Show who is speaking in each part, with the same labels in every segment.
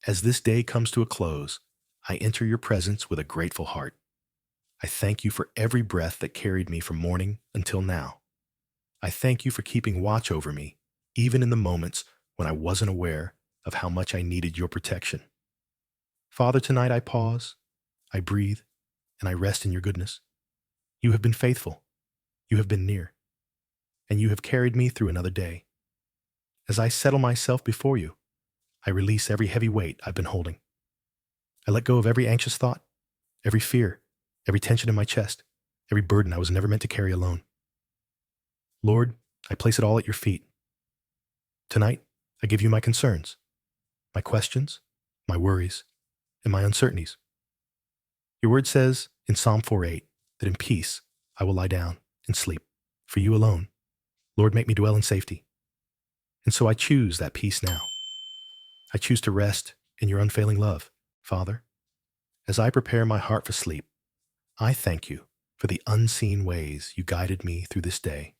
Speaker 1: As this day comes to a close, I enter your presence with a grateful heart. I thank you for every breath that carried me from morning until now. I thank you for keeping watch over me, even in the moments when I wasn't aware of how much I needed your protection. Father, tonight I pause, I breathe, and I rest in your goodness. You have been faithful, you have been near, and you have carried me through another day. As I settle myself before you, I release every heavy weight I've been holding. I let go of every anxious thought, every fear, every tension in my chest, every burden I was never meant to carry alone. Lord, I place it all at your feet. Tonight, I give you my concerns, my questions, my worries, and my uncertainties. Your word says in Psalm 4:8 that in peace I will lie down and sleep, for you alone, Lord, make me dwell in safety. And so I choose that peace now. I choose to rest in your unfailing love, Father. As I prepare my heart for sleep, I thank you for the unseen ways you guided me through this day.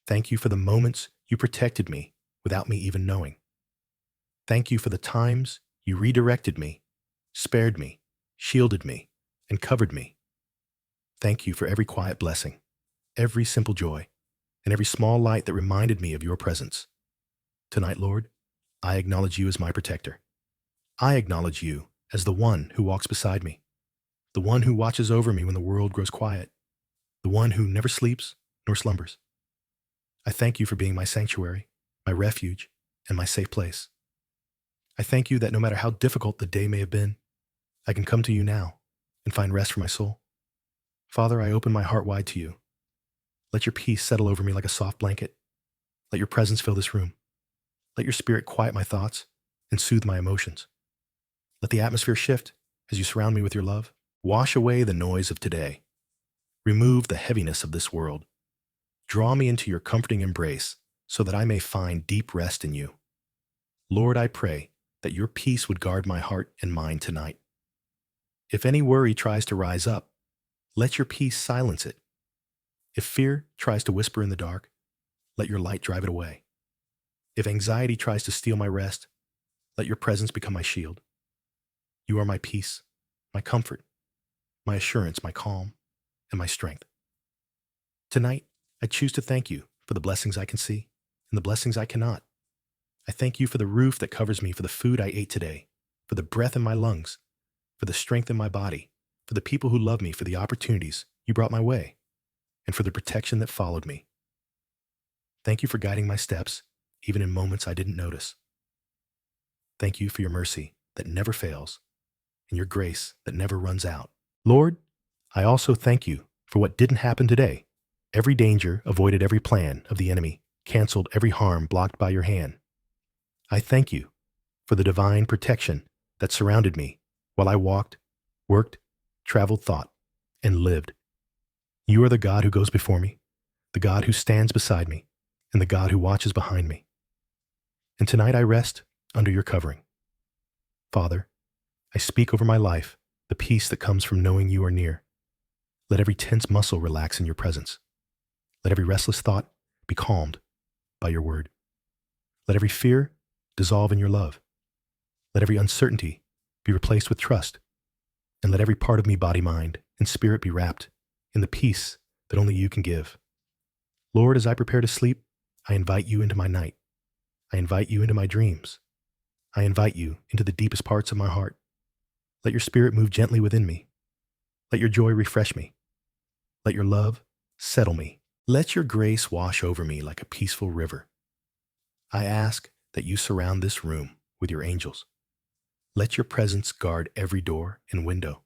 Speaker 1: Thank you for the moments you protected me without me even knowing. Thank you for the times you redirected me, spared me, shielded me, and covered me. Thank you for every quiet blessing, every simple joy, and every small light that reminded me of your presence. Tonight, Lord, I acknowledge you as my protector. I acknowledge you as the one who walks beside me, the one who watches over me when the world grows quiet, the one who never sleeps nor slumbers. I thank you for being my sanctuary, my refuge, and my safe place. I thank you that no matter how difficult the day may have been, I can come to you now and find rest for my soul. Father, I open my heart wide to you. Let your peace settle over me like a soft blanket. Let your presence fill this room. Let your spirit quiet my thoughts and soothe my emotions. Let the atmosphere shift as you surround me with your love. Wash away the noise of today. Remove the heaviness of this world. Draw me into your comforting embrace so that I may find deep rest in you. Lord, I pray that your peace would guard my heart and mind tonight. If any worry tries to rise up, let your peace silence it. If fear tries to whisper in the dark, let your light drive it away. If anxiety tries to steal my rest, let your presence become my shield. You are my peace, my comfort, my assurance, my calm, and my strength. Tonight, I choose to thank you for the blessings I can see and the blessings I cannot. I thank you for the roof that covers me, for the food I ate today, for the breath in my lungs, for the strength in my body, for the people who love me, for the opportunities you brought my way, and for the protection that followed me. Thank you for guiding my steps, even in moments I didn't notice. Thank you for your mercy that never fails and your grace that never runs out. Lord, I also thank you for what didn't happen today. Every danger avoided, every plan of the enemy canceled, every harm blocked by your hand. I thank you for the divine protection that surrounded me while I walked, worked, traveled, thought, and lived. You are the God who goes before me, the God who stands beside me, and the God who watches behind me. And tonight I rest under your covering. Father, I speak over my life the peace that comes from knowing you are near. Let every tense muscle relax in your presence. Let every restless thought be calmed by your word. Let every fear dissolve in your love. Let every uncertainty be replaced with trust. And let every part of me, body, mind, and spirit be wrapped in the peace that only you can give. Lord, as I prepare to sleep, I invite you into my night. I invite you into my dreams. I invite you into the deepest parts of my heart. Let your spirit move gently within me. Let your joy refresh me. Let your love settle me. Let your grace wash over me like a peaceful river. I ask that you surround this room with your angels. Let your presence guard every door and window.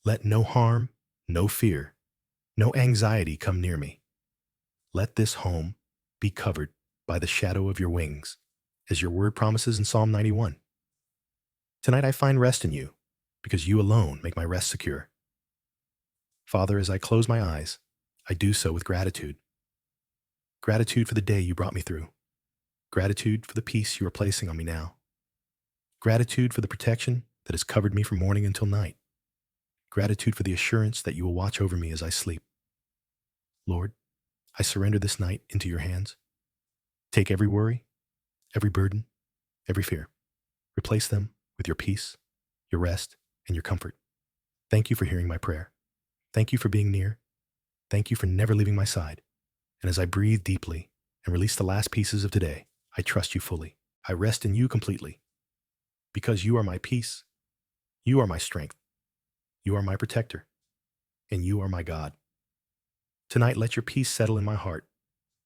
Speaker 1: Let no harm, no fear, no anxiety come near me. Let this home be covered by the shadow of your wings, as your word promises in Psalm 91. Tonight I find rest in you, because you alone make my rest secure. Father, as I close my eyes, I do so with gratitude. Gratitude for the day you brought me through. Gratitude for the peace you are placing on me now. Gratitude for the protection that has covered me from morning until night. Gratitude for the assurance that you will watch over me as I sleep. Lord, I surrender this night into your hands. Take every worry, every burden, every fear. Replace them with your peace, your rest, and your comfort. Thank you for hearing my prayer. Thank you for being near. Thank you for never leaving my side. And as I breathe deeply and release the last pieces of today, I trust you fully. I rest in you completely. Because you are my peace, you are my strength, you are my protector, and you are my God. Tonight, let your peace settle in my heart,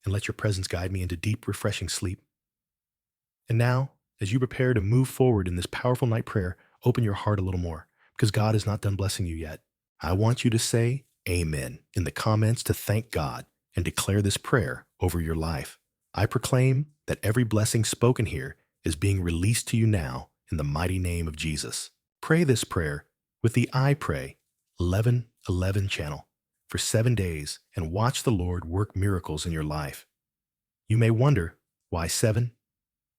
Speaker 1: and let your presence guide me into deep, refreshing sleep. And now, as you prepare to move forward in this powerful night prayer, open your heart a little more, because God is not done blessing you yet. I want you to say Amen in the comments to thank God and declare this prayer over your life. I proclaim that every blessing spoken here is being released to you now in the mighty name of Jesus. Pray this prayer with the I Pray 11:11 channel for 7 days and watch the Lord work miracles in your life. You may wonder, why 7?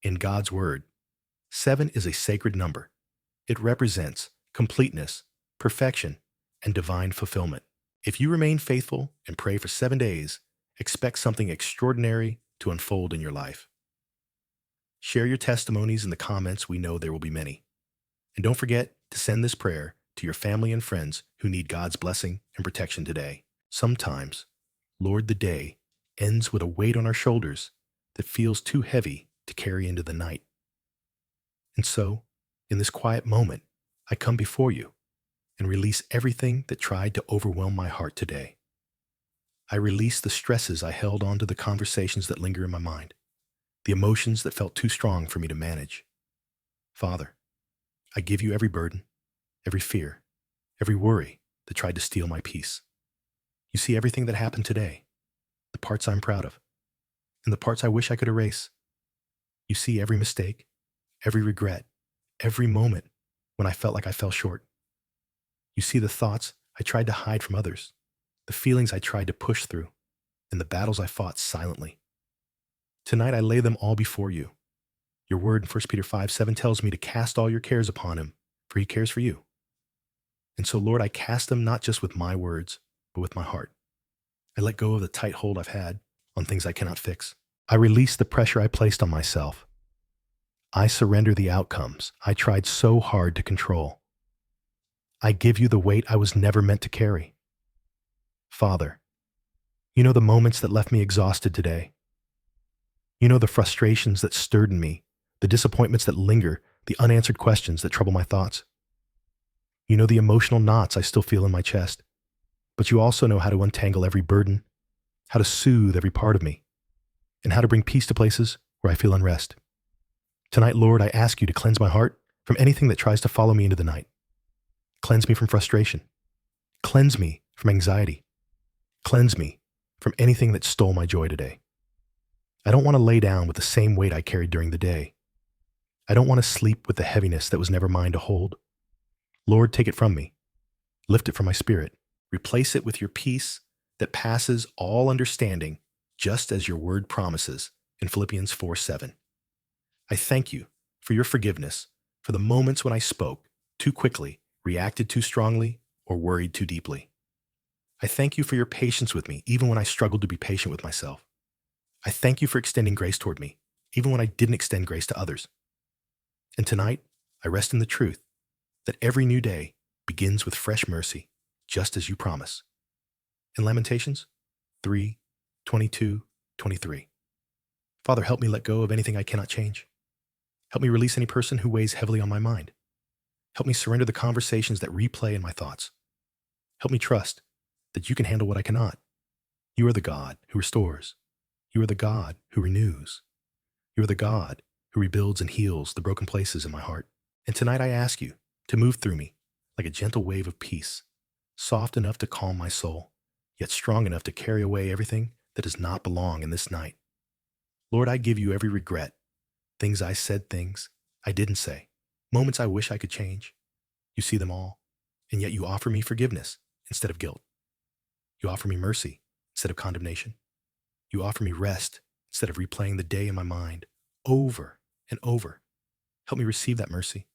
Speaker 1: In God's Word, 7 is a sacred number. It represents completeness, perfection, and divine fulfillment. If you remain faithful and pray for 7 days, expect something extraordinary to unfold in your life. Share your testimonies in the comments. We know there will be many. And don't forget to send this prayer to your family and friends who need God's blessing and protection today. Sometimes, Lord, the day ends with a weight on our shoulders that feels too heavy to carry into the night. And so, in this quiet moment, I come before you and release everything that tried to overwhelm my heart today. I release the stresses I held onto, the conversations that linger in my mind, the emotions that felt too strong for me to manage. Father, I give you every burden, every fear, every worry that tried to steal my peace. You see everything that happened today, the parts I'm proud of, and the parts I wish I could erase. You see every mistake, every regret, every moment when I felt like I fell short. You see the thoughts I tried to hide from others, the feelings I tried to push through, and the battles I fought silently. Tonight I lay them all before you. Your word in 1 Peter 5:7 tells me to cast all your cares upon him, for he cares for you. And so, Lord, I cast them not just with my words, but with my heart. I let go of the tight hold I've had on things I cannot fix. I release the pressure I placed on myself. I surrender the outcomes I tried so hard to control. I give you the weight I was never meant to carry. Father, you know the moments that left me exhausted today. You know the frustrations that stirred in me, the disappointments that linger, the unanswered questions that trouble my thoughts. You know the emotional knots I still feel in my chest, but you also know how to untangle every burden, how to soothe every part of me, and how to bring peace to places where I feel unrest. Tonight, Lord, I ask you to cleanse my heart from anything that tries to follow me into the night. Cleanse me from frustration. Cleanse me from anxiety. Cleanse me from anything that stole my joy today. I don't want to lay down with the same weight I carried during the day. I don't want to sleep with the heaviness that was never mine to hold. Lord, take it from me. Lift it from my spirit. Replace it with your peace that passes all understanding, just as your word promises in Philippians 4:7. I thank you for your forgiveness for the moments when I spoke too quickly, reacted too strongly, or worried too deeply. I thank you for your patience with me, even when I struggled to be patient with myself. I thank you for extending grace toward me, even when I didn't extend grace to others. And tonight, I rest in the truth that every new day begins with fresh mercy, just as you promise. In Lamentations 3:22-23. Father, help me let go of anything I cannot change. Help me release any person who weighs heavily on my mind. Help me surrender the conversations that replay in my thoughts. Help me trust that you can handle what I cannot. You are the God who restores. You are the God who renews. You are the God who rebuilds and heals the broken places in my heart. And tonight I ask you to move through me like a gentle wave of peace, soft enough to calm my soul, yet strong enough to carry away everything that does not belong in this night. Lord, I give you every regret, things I said, things I didn't say, moments I wish I could change. You see them all, and yet you offer me forgiveness instead of guilt. You offer me mercy instead of condemnation. You offer me rest instead of replaying the day in my mind over and over. Help me receive that mercy.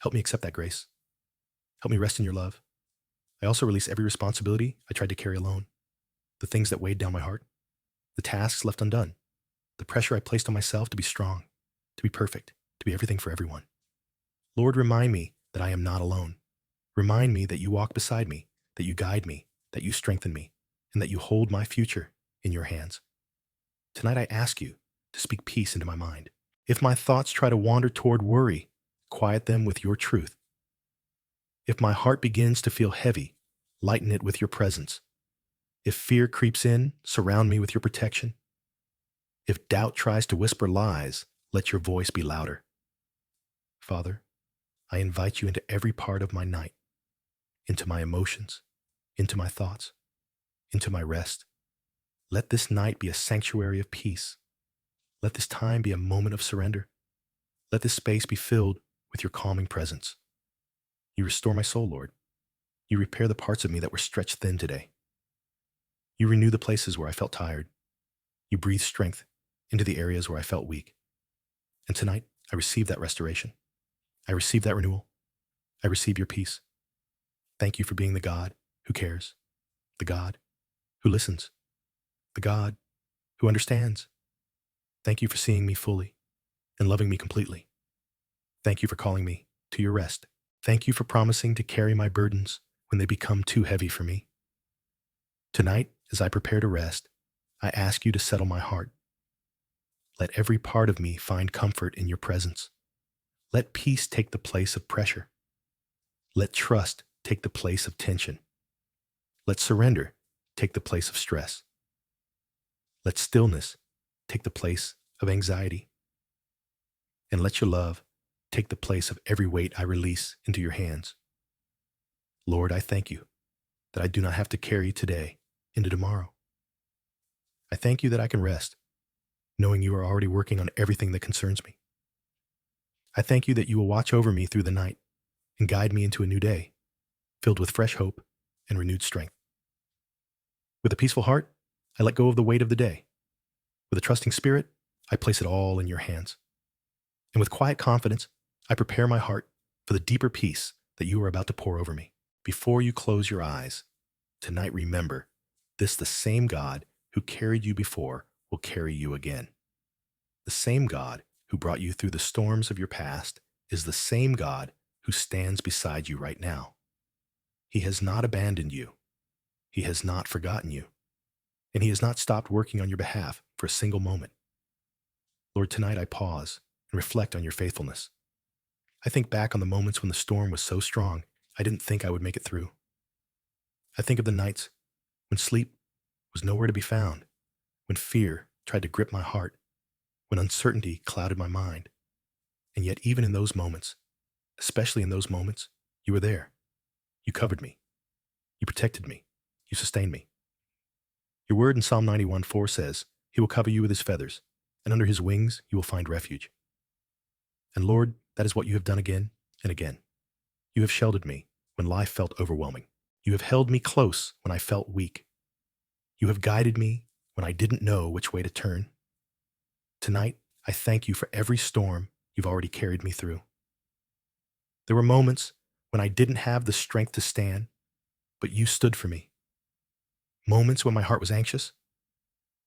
Speaker 1: Help me accept that grace. Help me rest in your love. I also release every responsibility I tried to carry alone, the things that weighed down my heart, the tasks left undone, the pressure I placed on myself to be strong, to be perfect, to be everything for everyone. Lord, remind me that I am not alone. Remind me that you walk beside me, that you guide me, that you strengthen me, and that you hold my future in your hands. Tonight I ask you to speak peace into my mind. If my thoughts try to wander toward worry, quiet them with your truth. If my heart begins to feel heavy, lighten it with your presence. If fear creeps in, surround me with your protection. If doubt tries to whisper lies, let your voice be louder. Father, I invite you into every part of my night, into my emotions, into my thoughts, into my rest. Let this night be a sanctuary of peace. Let this time be a moment of surrender. Let this space be filled with your calming presence. You restore my soul, Lord. You repair the parts of me that were stretched thin today. You renew the places where I felt tired. You breathe strength into the areas where I felt weak. And tonight, I receive that restoration. I receive that renewal. I receive your peace. Thank you for being the God who cares, the God who listens, the God who understands. Thank you for seeing me fully and loving me completely. Thank you for calling me to your rest. Thank you for promising to carry my burdens when they become too heavy for me. Tonight, as I prepare to rest, I ask you to settle my heart. Let every part of me find comfort in your presence. Let peace take the place of pressure. Let trust take the place of tension. Let surrender take the place of stress. Let stillness take the place of anxiety. And let your love take the place of every weight I release into your hands. Lord, I thank you that I do not have to carry today into tomorrow. I thank you that I can rest, knowing you are already working on everything that concerns me. I thank you that you will watch over me through the night and guide me into a new day, filled with fresh hope and renewed strength. With a peaceful heart, I let go of the weight of the day. With a trusting spirit, I place it all in your hands. And with quiet confidence, I prepare my heart for the deeper peace that you are about to pour over me. Before you close your eyes, tonight remember, the same God who carried you before will carry you again. The same God who brought you through the storms of your past is the same God who stands beside you right now. He has not abandoned you. He has not forgotten you. And he has not stopped working on your behalf for a single moment. Lord, tonight I pause and reflect on your faithfulness. I think back on the moments when the storm was so strong, I didn't think I would make it through. I think of the nights when sleep was nowhere to be found, when fear tried to grip my heart, when uncertainty clouded my mind. And yet, even in those moments, especially in those moments, you were there. You covered me. You protected me. You sustained me. Your word in Psalm 91:4 says, he will cover you with his feathers, and under his wings you will find refuge. And Lord, that is what you have done again and again. You have sheltered me when life felt overwhelming. You have held me close when I felt weak. You have guided me when I didn't know which way to turn. Tonight, I thank you for every storm you've already carried me through. There were moments when I didn't have the strength to stand, but you stood for me. Moments when my heart was anxious,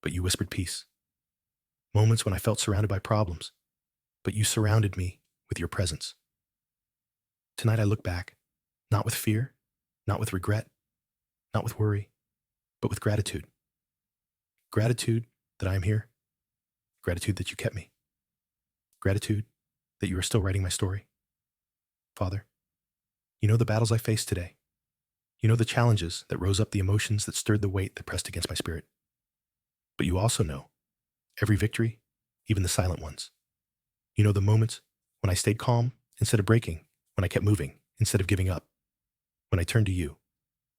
Speaker 1: but you whispered peace. Moments when I felt surrounded by problems, but you surrounded me with your presence. Tonight I look back, not with fear, not with regret, not with worry, but with gratitude. Gratitude that I am here. Gratitude that you kept me. Gratitude that you are still writing my story. Father, you know the battles I faced today. You know the challenges that rose up the emotions that stirred the weight that pressed against my spirit. But you also know every victory, even the silent ones. You know the moments when I stayed calm instead of breaking, when I kept moving instead of giving up, when I turned to you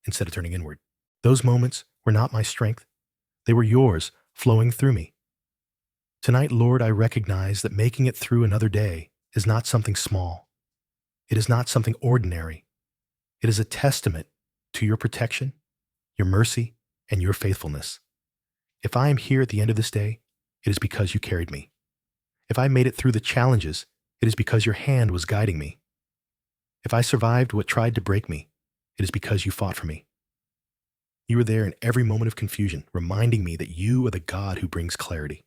Speaker 1: instead of turning inward. Those moments were not my strength. They were yours flowing through me. Tonight, Lord, I recognize that making it through another day is not something small. It is not something ordinary. It is a testament to your protection, your mercy, and your faithfulness. If I am here at the end of this day, it is because you carried me. If I made it through the challenges, it is because your hand was guiding me. If I survived what tried to break me, it is because you fought for me. You were there in every moment of confusion, reminding me that you are the God who brings clarity.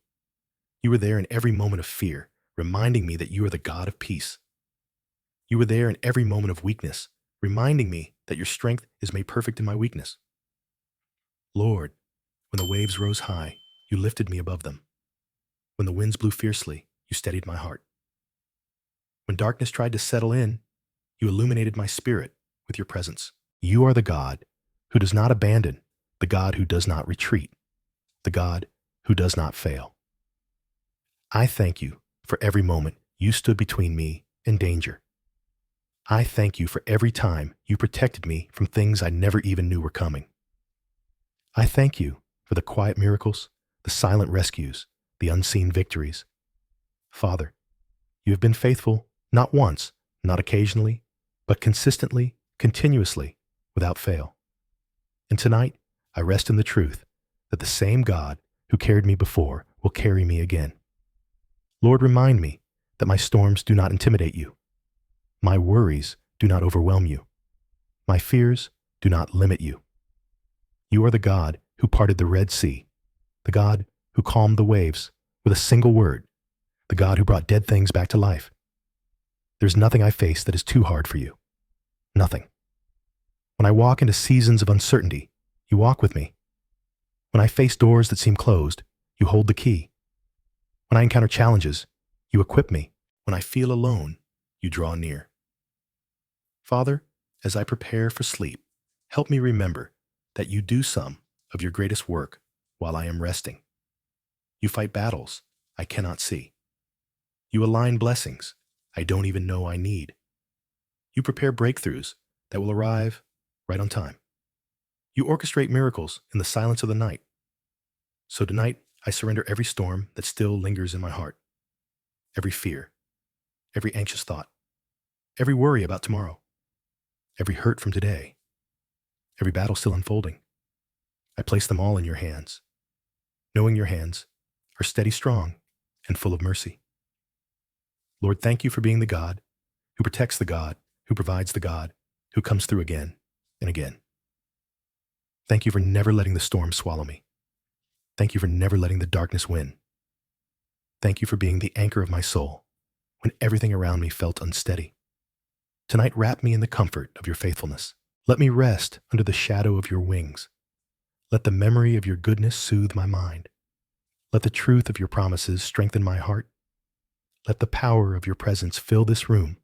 Speaker 1: You were there in every moment of fear, reminding me that you are the God of peace. You were there in every moment of weakness, reminding me that your strength is made perfect in my weakness. Lord, when the waves rose high, you lifted me above them. When the winds blew fiercely, you steadied my heart. When darkness tried to settle in, you illuminated my spirit with your presence. You are the God who does not abandon, the God who does not retreat, the God who does not fail. I thank you for every moment you stood between me and danger. I thank you for every time you protected me from things I never even knew were coming. I thank you for the quiet miracles, the silent rescues, the unseen victories. Father, you have been faithful not once, not occasionally, but consistently, continuously, without fail. And tonight, I rest in the truth that the same God who carried me before will carry me again. Lord, remind me that my storms do not intimidate you. My worries do not overwhelm you. My fears do not limit you. You are the God who parted the Red Sea, the God who calmed the waves with a single word, the God who brought dead things back to life. There's nothing I face that is too hard for you. Nothing. When I walk into seasons of uncertainty, you walk with me. When I face doors that seem closed, you hold the key. When I encounter challenges, you equip me. When I feel alone, you draw near. Father, as I prepare for sleep, help me remember that you do some of your greatest work while I am resting. You fight battles I cannot see. You align blessings I don't even know I need. You prepare breakthroughs that will arrive right on time. You orchestrate miracles in the silence of the night. So tonight, I surrender every storm that still lingers in my heart, every fear, every anxious thought, every worry about tomorrow, every hurt from today, every battle still unfolding. I place them all in your hands, knowing your hands are steady, strong, and full of mercy. Lord, thank you for being the God who protects, the God who provides, the God who comes through again and again. Thank you for never letting the storm swallow me. Thank you for never letting the darkness win. Thank you for being the anchor of my soul when everything around me felt unsteady. Tonight, wrap me in the comfort of your faithfulness. Let me rest under the shadow of your wings. Let the memory of your goodness soothe my mind. Let the truth of your promises strengthen my heart. Let the power of your presence fill this room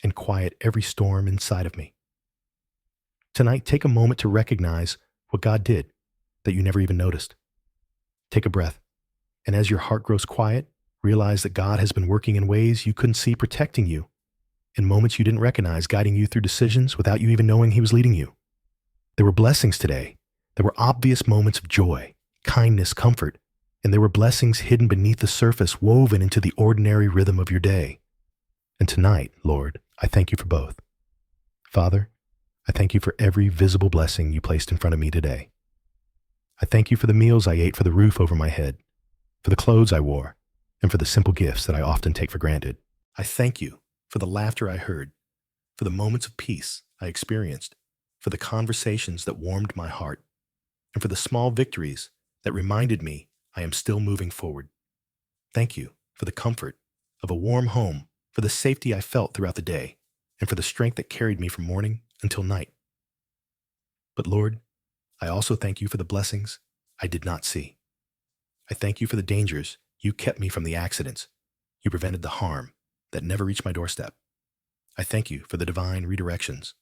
Speaker 1: and quiet every storm inside of me. Tonight, take a moment to recognize what God did that you never even noticed. Take a breath, and as your heart grows quiet, realize that God has been working in ways you couldn't see, protecting you, in moments you didn't recognize, guiding you through decisions without you even knowing he was leading you. There were blessings today. There were obvious moments of joy, kindness, comfort, and there were blessings hidden beneath the surface, woven into the ordinary rhythm of your day. And tonight, Lord, I thank you for both. Father, I thank you for every visible blessing you placed in front of me today. I thank you for the meals I ate, for the roof over my head, for the clothes I wore, and for the simple gifts that I often take for granted. I thank you for the laughter I heard, for the moments of peace I experienced, for the conversations that warmed my heart, and for the small victories that reminded me I am still moving forward. Thank you for the comfort of a warm home, for the safety I felt throughout the day, and for the strength that carried me from morning until night. But Lord, I also thank you for the blessings I did not see. I thank you for the dangers you kept me from, the accidents you prevented, the harm that never reached my doorstep. I thank you for the divine redirections,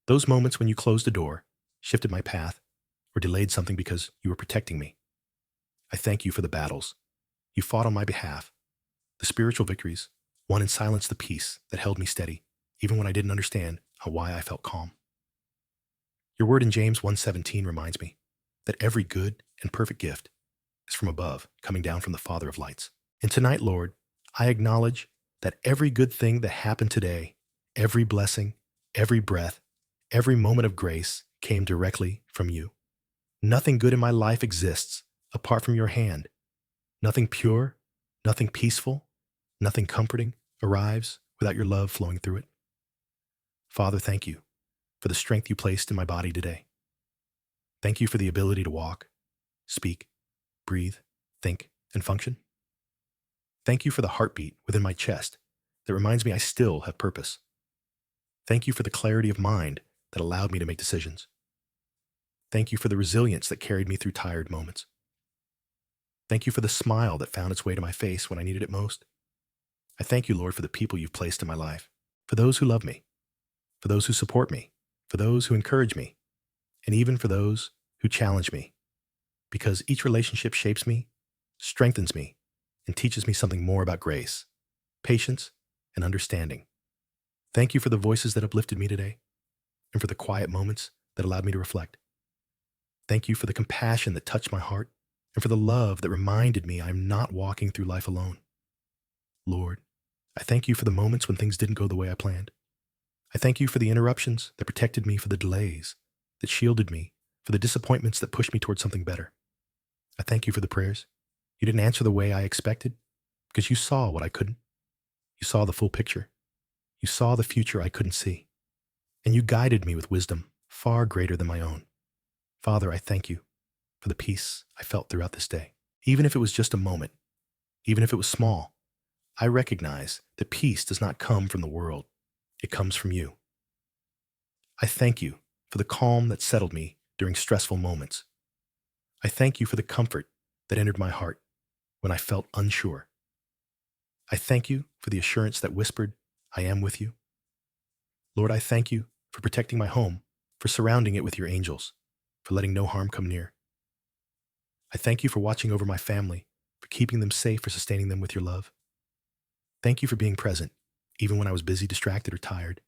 Speaker 1: those moments when you closed a door, shifted my path, or delayed something because you were protecting me. I thank you for the battles you fought on my behalf, the spiritual victories won in silence, the peace that held me steady, even when I didn't understand why I felt calm. Your word in James 1:17 reminds me that every good and perfect gift is from above, coming down from the Father of lights. And tonight, Lord, I acknowledge that every good thing that happened today, every blessing, every breath, every moment of grace came directly from you. Nothing good in my life exists apart from your hand. Nothing pure, nothing peaceful, nothing comforting arrives without your love flowing through it. Father, thank you for the strength you placed in my body today. Thank you for the ability to walk, speak, breathe, think, and function. Thank you for the heartbeat within my chest that reminds me I still have purpose. Thank you for the clarity of mind that allowed me to make decisions. Thank you for the resilience that carried me through tired moments. Thank you for the smile that found its way to my face when I needed it most. I thank you, Lord, for the people you've placed in my life, for those who love me, for those who support me, for those who encourage me, and even for those who challenge me, because each relationship shapes me, strengthens me, and teaches me something more about grace, patience, and understanding. Thank you for the voices that uplifted me today, and for the quiet moments that allowed me to reflect. Thank you for the compassion that touched my heart, and for the love that reminded me I'm not walking through life alone. Lord, I thank you for the moments when things didn't go the way I planned. I thank you for the interruptions that protected me, for the delays that shielded me, for the disappointments that pushed me towards something better. I thank you for the prayers. You didn't answer the way I expected because you saw what I couldn't. You saw the full picture. You saw the future I couldn't see. And you guided me with wisdom far greater than my own. Father, I thank you for the peace I felt throughout this day. Even if it was just a moment, even if it was small, I recognize that peace does not come from the world. It comes from you. I thank you for the calm that settled me during stressful moments. I thank you for the comfort that entered my heart when I felt unsure. I thank you for the assurance that whispered, I am with you. Lord, I thank you for protecting my home, for surrounding it with your angels, for letting no harm come near. I thank you for watching over my family, for keeping them safe, for sustaining them with your love. Thank you for being present, even when I was busy, distracted, or tired.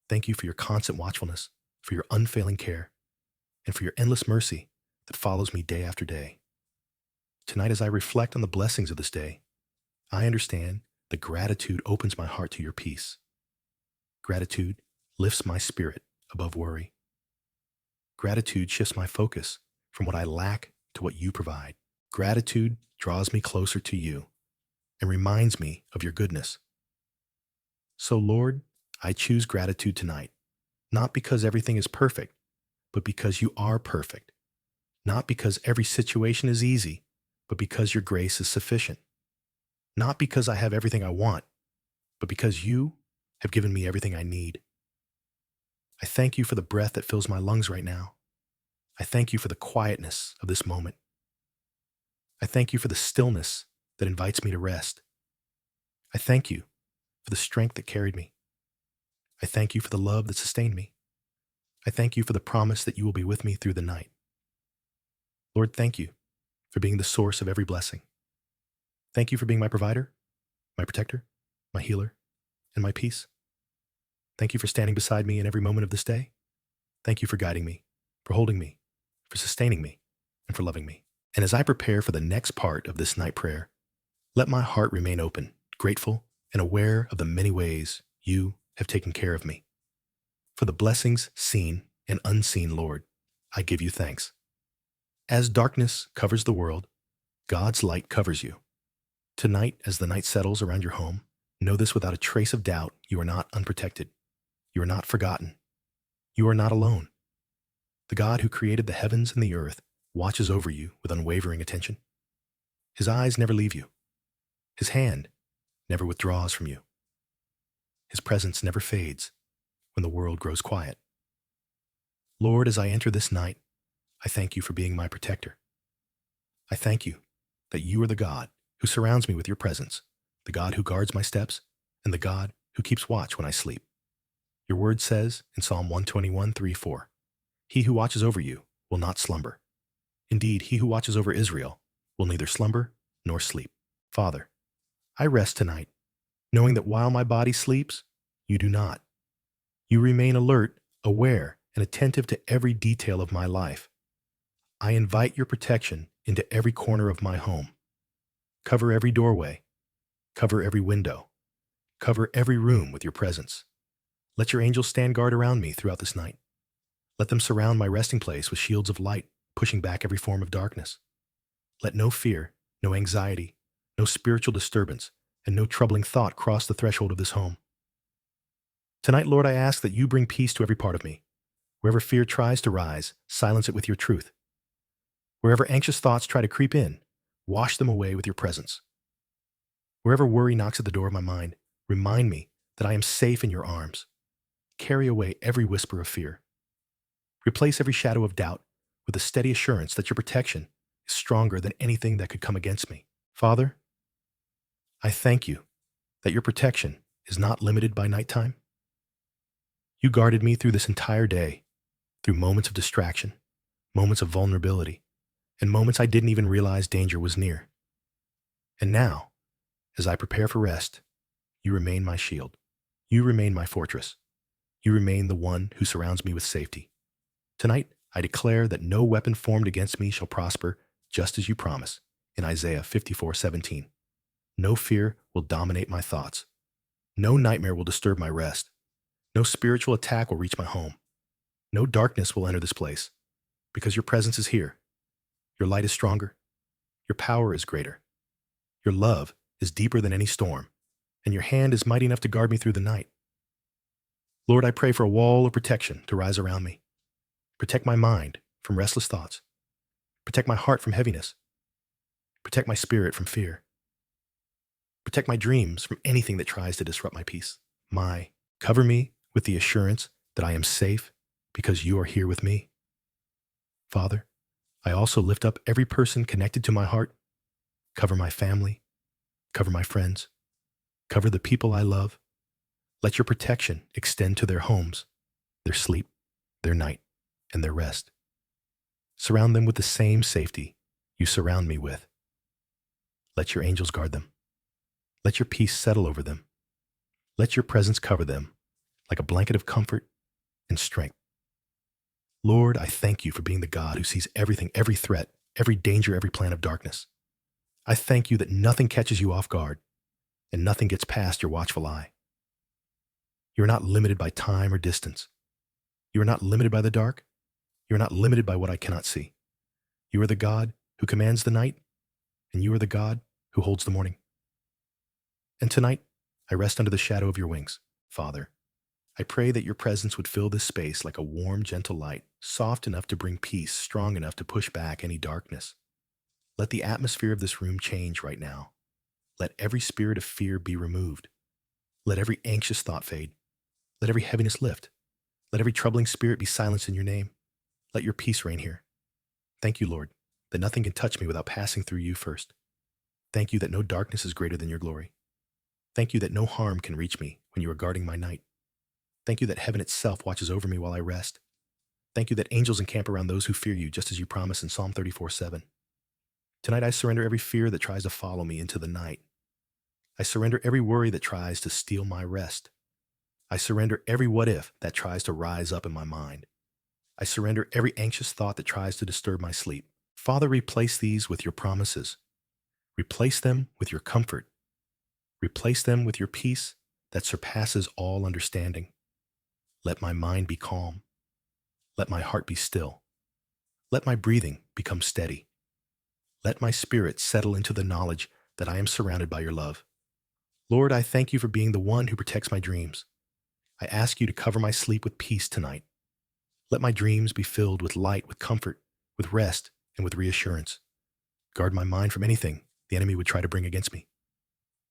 Speaker 1: Thank you for your constant watchfulness, for your unfailing care, and for your endless mercy that follows me day after day. Tonight, as I reflect on the blessings of this day, I understand that gratitude opens my heart to your peace. Gratitude lifts my spirit above worry. Gratitude shifts my focus from what I lack to what you provide. Gratitude draws me closer to you and reminds me of your goodness. So, Lord, I choose gratitude tonight, not because everything is perfect, but because you are perfect. Not because every situation is easy, but because your grace is sufficient. Not because I have everything I want, but because you have given me everything I need. I thank you for the breath that fills my lungs right now. I thank you for the quietness of this moment. I thank you for the stillness that invites me to rest. I thank you for the strength that carried me. I thank you for the love that sustained me. I thank you for the promise that you will be with me through the night. Lord, thank you for being the source of every blessing. Thank you for being my provider, my protector, my healer, and my peace. Thank you for standing beside me in every moment of this day. Thank you for guiding me, for holding me, for sustaining me, and for loving me. And as I prepare for the next part of this night prayer, let my heart remain open, grateful, and aware of the many ways you have taken care of me. For the blessings seen and unseen, Lord, I give you thanks. As darkness covers the world, God's light covers you. Tonight, as the night settles around your home, know this without a trace of doubt: you are not unprotected. You are not forgotten. You are not alone. The God who created the heavens and the earth watches over you with unwavering attention. His eyes never leave you. His hand never withdraws from you. His presence never fades when the world grows quiet. Lord, as I enter this night, I thank you for being my protector. I thank you that you are the God who surrounds me with your presence, the God who guards my steps, and the God who keeps watch when I sleep. Your word says in Psalm 121, 3, 4, he who watches over you will not slumber. Indeed, he who watches over Israel will neither slumber nor sleep. Father, I rest tonight, knowing that while my body sleeps, you do not. You remain alert, aware, and attentive to every detail of my life. I invite your protection into every corner of my home. Cover every doorway. Cover every window. Cover every room with your presence. Let your angels stand guard around me throughout this night. Let them surround my resting place with shields of light, pushing back every form of darkness. Let no fear, no anxiety, no spiritual disturbance, and no troubling thought cross the threshold of this home. Tonight, Lord, I ask that you bring peace to every part of me. Wherever fear tries to rise, silence it with your truth. Wherever anxious thoughts try to creep in, wash them away with your presence. Wherever worry knocks at the door of my mind, remind me that I am safe in your arms. carry away every whisper of fear. Replace every shadow of doubt with a steady assurance that your protection is stronger than anything that could come against me. Father, I thank you that your protection is not limited by nighttime. You guarded me through this entire day, through moments of distraction, moments of vulnerability, and moments I didn't even realize danger was near. And now, as I prepare for rest, you remain my shield. You remain my fortress. You remain the one who surrounds me with safety. Tonight, I declare that no weapon formed against me shall prosper, just as you promise in Isaiah 54:17. No fear will dominate my thoughts. No nightmare will disturb my rest. No spiritual attack will reach my home. No darkness will enter this place, because your presence is here. Your light is stronger. Your power is greater. Your love is deeper than any storm, and your hand is mighty enough to guard me through the night. Lord, I pray for a wall of protection to rise around me. Protect my mind from restless thoughts. Protect my heart from heaviness. Protect my spirit from fear. Protect my dreams from anything that tries to disrupt my peace. Cover me with the assurance that I am safe because you are here with me. Father, I also lift up every person connected to my heart. Cover my family. Cover my friends. Cover the people I love. Let your protection extend to their homes, their sleep, their night, and their rest. Surround them with the same safety you surround me with. Let your angels guard them. Let your peace settle over them. Let your presence cover them like a blanket of comfort and strength. Lord, I thank you for being the God who sees everything, every threat, every danger, every plan of darkness. I thank you that nothing catches you off guard and nothing gets past your watchful eye. You are not limited by time or distance. You are not limited by the dark. You are not limited by what I cannot see. You are the God who commands the night, and you are the God who holds the morning. And tonight, I rest under the shadow of your wings, Father. I pray that your presence would fill this space like a warm, gentle light, soft enough to bring peace, strong enough to push back any darkness. Let the atmosphere of this room change right now. Let every spirit of fear be removed. Let every anxious thought fade. Let every heaviness lift. Let every troubling spirit be silenced in your name. Let your peace reign here. Thank you, Lord, that nothing can touch me without passing through you first. Thank you that no darkness is greater than your glory. Thank you that no harm can reach me when you are guarding my night. Thank you that heaven itself watches over me while I rest. Thank you that angels encamp around those who fear you, just as you promise in Psalm 34:7. Tonight I surrender every fear that tries to follow me into the night. I surrender every worry that tries to steal my rest. I surrender every what if that tries to rise up in my mind. I surrender every anxious thought that tries to disturb my sleep. Father, replace these with your promises. Replace them with your comfort. Replace them with your peace that surpasses all understanding. Let my mind be calm. Let my heart be still. Let my breathing become steady. Let my spirit settle into the knowledge that I am surrounded by your love. Lord, I thank you for being the one who protects my dreams. I ask you to cover my sleep with peace tonight. Let my dreams be filled with light, with comfort, with rest, and with reassurance. Guard my mind from anything the enemy would try to bring against me.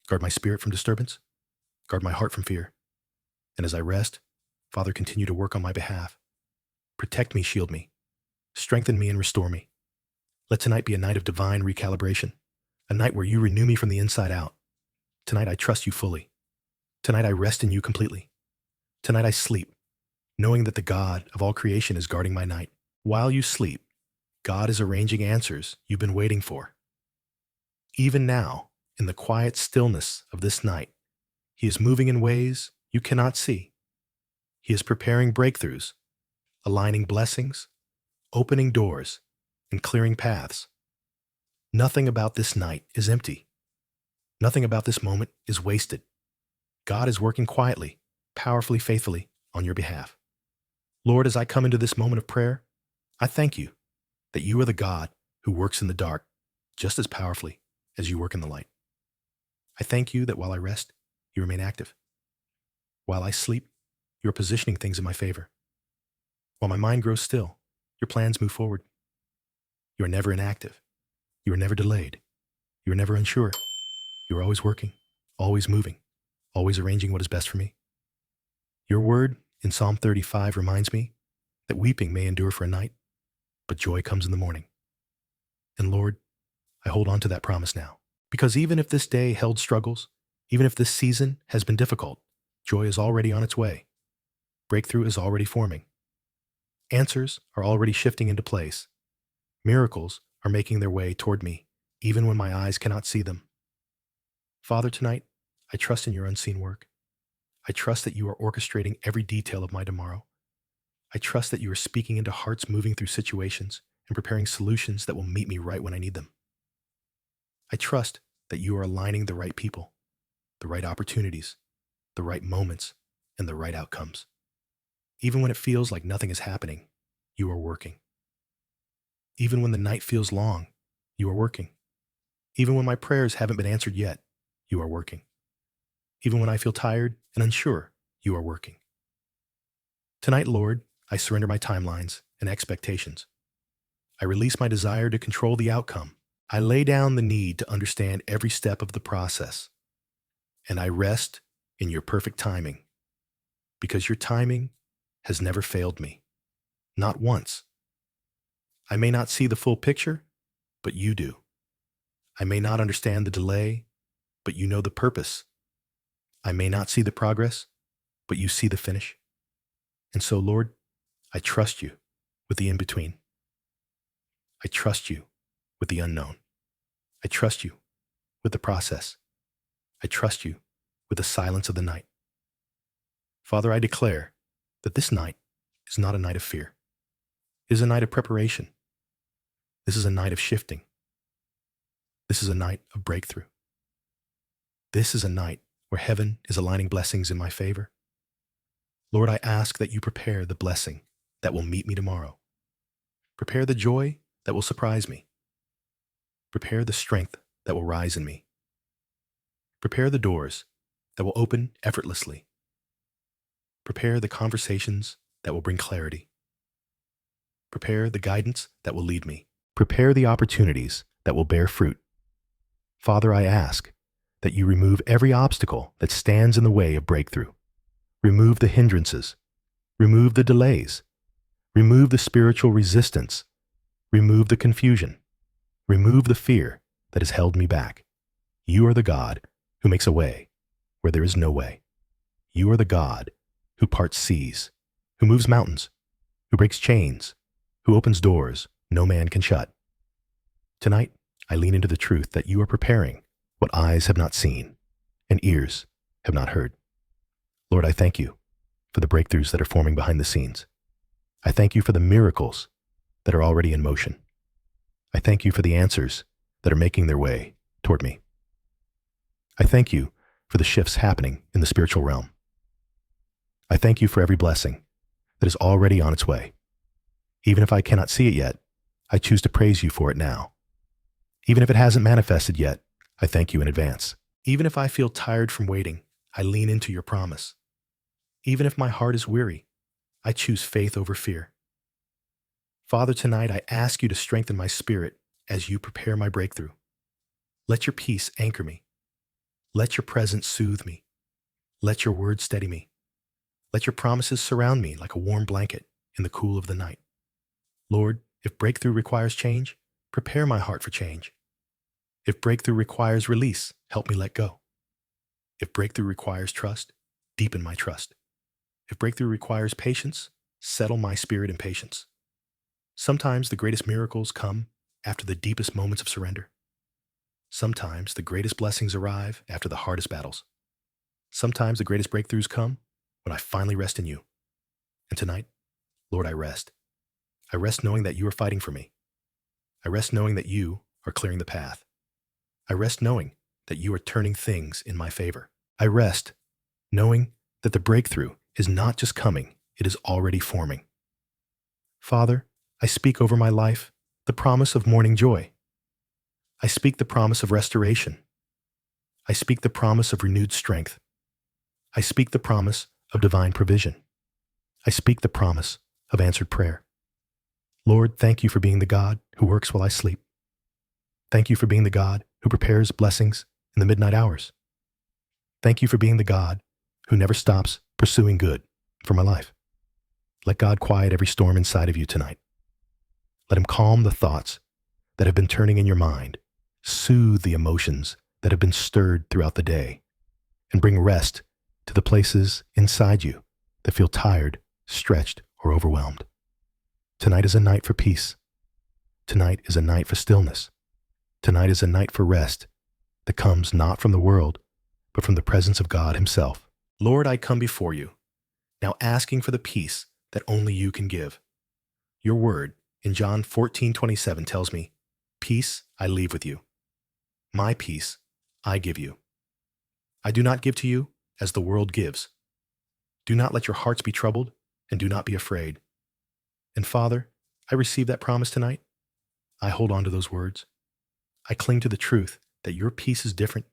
Speaker 1: Guard my spirit from disturbance. Guard my heart from fear. And as I rest, Father, continue to work on my behalf. Protect me, shield me. Strengthen me and restore me. Let tonight be a night of divine recalibration, a night where you renew me from the inside out. Tonight I trust you fully. Tonight I rest in you completely. Tonight I sleep, knowing that the God of all creation is guarding my night. While you sleep, God is arranging answers you've been waiting for. Even now, in the quiet stillness of this night, He is moving in ways you cannot see. He is preparing breakthroughs, aligning blessings, opening doors, and clearing paths. Nothing about this night is empty. Nothing about this moment is wasted. God is working quietly, powerfully, faithfully on your behalf. Lord, as I come into this moment of prayer, I thank you that you are the God who works in the dark just as powerfully as you work in the light. I thank you that while I rest, you remain active. While I sleep, you are positioning things in my favor. While my mind grows still, your plans move forward. You are never inactive. You are never delayed. You are never unsure. You are always working, always moving, always arranging what is best for me. Your word in Psalm 35 reminds me that weeping may endure for a night, but joy comes in the morning. And Lord, I hold on to that promise now. Because even if this day held struggles, even if this season has been difficult, joy is already on its way. Breakthrough is already forming. Answers are already shifting into place. Miracles are making their way toward me, even when my eyes cannot see them. Father, tonight, I trust in your unseen work. I trust that you are orchestrating every detail of my tomorrow. I trust that you are speaking into hearts moving through situations and preparing solutions that will meet me right when I need them. I trust that you are aligning the right people, the right opportunities, the right moments, and the right outcomes. Even when it feels like nothing is happening, you are working. Even when the night feels long, you are working. Even when my prayers haven't been answered yet, you are working. Even when I feel tired and unsure, you are working. Tonight, Lord, I surrender my timelines and expectations. I release my desire to control the outcome. I lay down the need to understand every step of the process. And I rest in your perfect timing, because your timing has never failed me, not once. I may not see the full picture, but you do. I may not understand the delay, but you know the purpose. I may not see the progress, but you see the finish. And so, Lord, I trust you with the in-between. I trust you with the unknown. I trust you with the process. I trust you with the silence of the night. Father, I declare that this night is not a night of fear. It is a night of preparation. This is a night of shifting. This is a night of breakthrough. This is a night where heaven is aligning blessings in my favor. Lord, I ask that you prepare the blessing that will meet me tomorrow. Prepare the joy that will surprise me. Prepare the strength that will rise in me. Prepare the doors that will open effortlessly. Prepare the conversations that will bring clarity. Prepare the guidance that will lead me. Prepare the opportunities that will bear fruit. Father, I ask that you remove every obstacle that stands in the way of breakthrough. Remove the hindrances. Remove the delays. Remove the spiritual resistance. Remove the confusion. Remove the fear that has held me back. You are the God who makes a way where there is no way. You are the God who parts seas, who moves mountains, who breaks chains, who opens doors no man can shut. Tonight, I lean into the truth that you are preparing what eyes have not seen and ears have not heard. Lord, I thank you for the breakthroughs that are forming behind the scenes. I thank you for the miracles that are already in motion. I thank you for the answers that are making their way toward me. I thank you for the shifts happening in the spiritual realm. I thank you for every blessing that is already on its way. Even if I cannot see it yet, I choose to praise you for it now. Even if it hasn't manifested yet, I thank you in advance. Even if I feel tired from waiting, I lean into your promise. Even if my heart is weary, I choose faith over fear. Father, tonight I ask you to strengthen my spirit as you prepare my breakthrough. Let your peace anchor me. Let your presence soothe me. Let your word steady me. Let your promises surround me like a warm blanket in the cool of the night. Lord, if breakthrough requires change, prepare my heart for change. If breakthrough requires release, help me let go. If breakthrough requires trust, deepen my trust. If breakthrough requires patience, settle my spirit in patience. Sometimes the greatest miracles come after the deepest moments of surrender. Sometimes the greatest blessings arrive after the hardest battles. Sometimes the greatest breakthroughs come when I finally rest in you. And tonight, Lord, I rest. I rest knowing that you are fighting for me. I rest knowing that you are clearing the path. I rest knowing that you are turning things in my favor. I rest knowing that the breakthrough is not just coming, it is already forming. Father, I speak over my life the promise of morning joy. I speak the promise of restoration. I speak the promise of renewed strength. I speak the promise of divine provision. I speak the promise of answered prayer. Lord, thank you for being the God who works while I sleep. Thank you for being the God who prepares blessings in the midnight hours. Thank you for being the God who never stops pursuing good, for my life. Let God quiet every storm inside of you tonight. Let him calm the thoughts that have been turning in your mind, soothe the emotions that have been stirred throughout the day, and bring rest to the places inside you that feel tired, stretched, or overwhelmed. Tonight is a night for peace. Tonight is a night for stillness. Tonight is a night for rest that comes not from the world, but from the presence of God himself. Lord, I come before you, now asking for the peace that only you can give. Your word in John 14:27 tells me, "Peace I leave with you. My peace I give you. I do not give to you as the world gives. Do not let your hearts be troubled, and do not be afraid." And Father, I receive that promise tonight. I hold on to those words. I cling to the truth that your peace is different,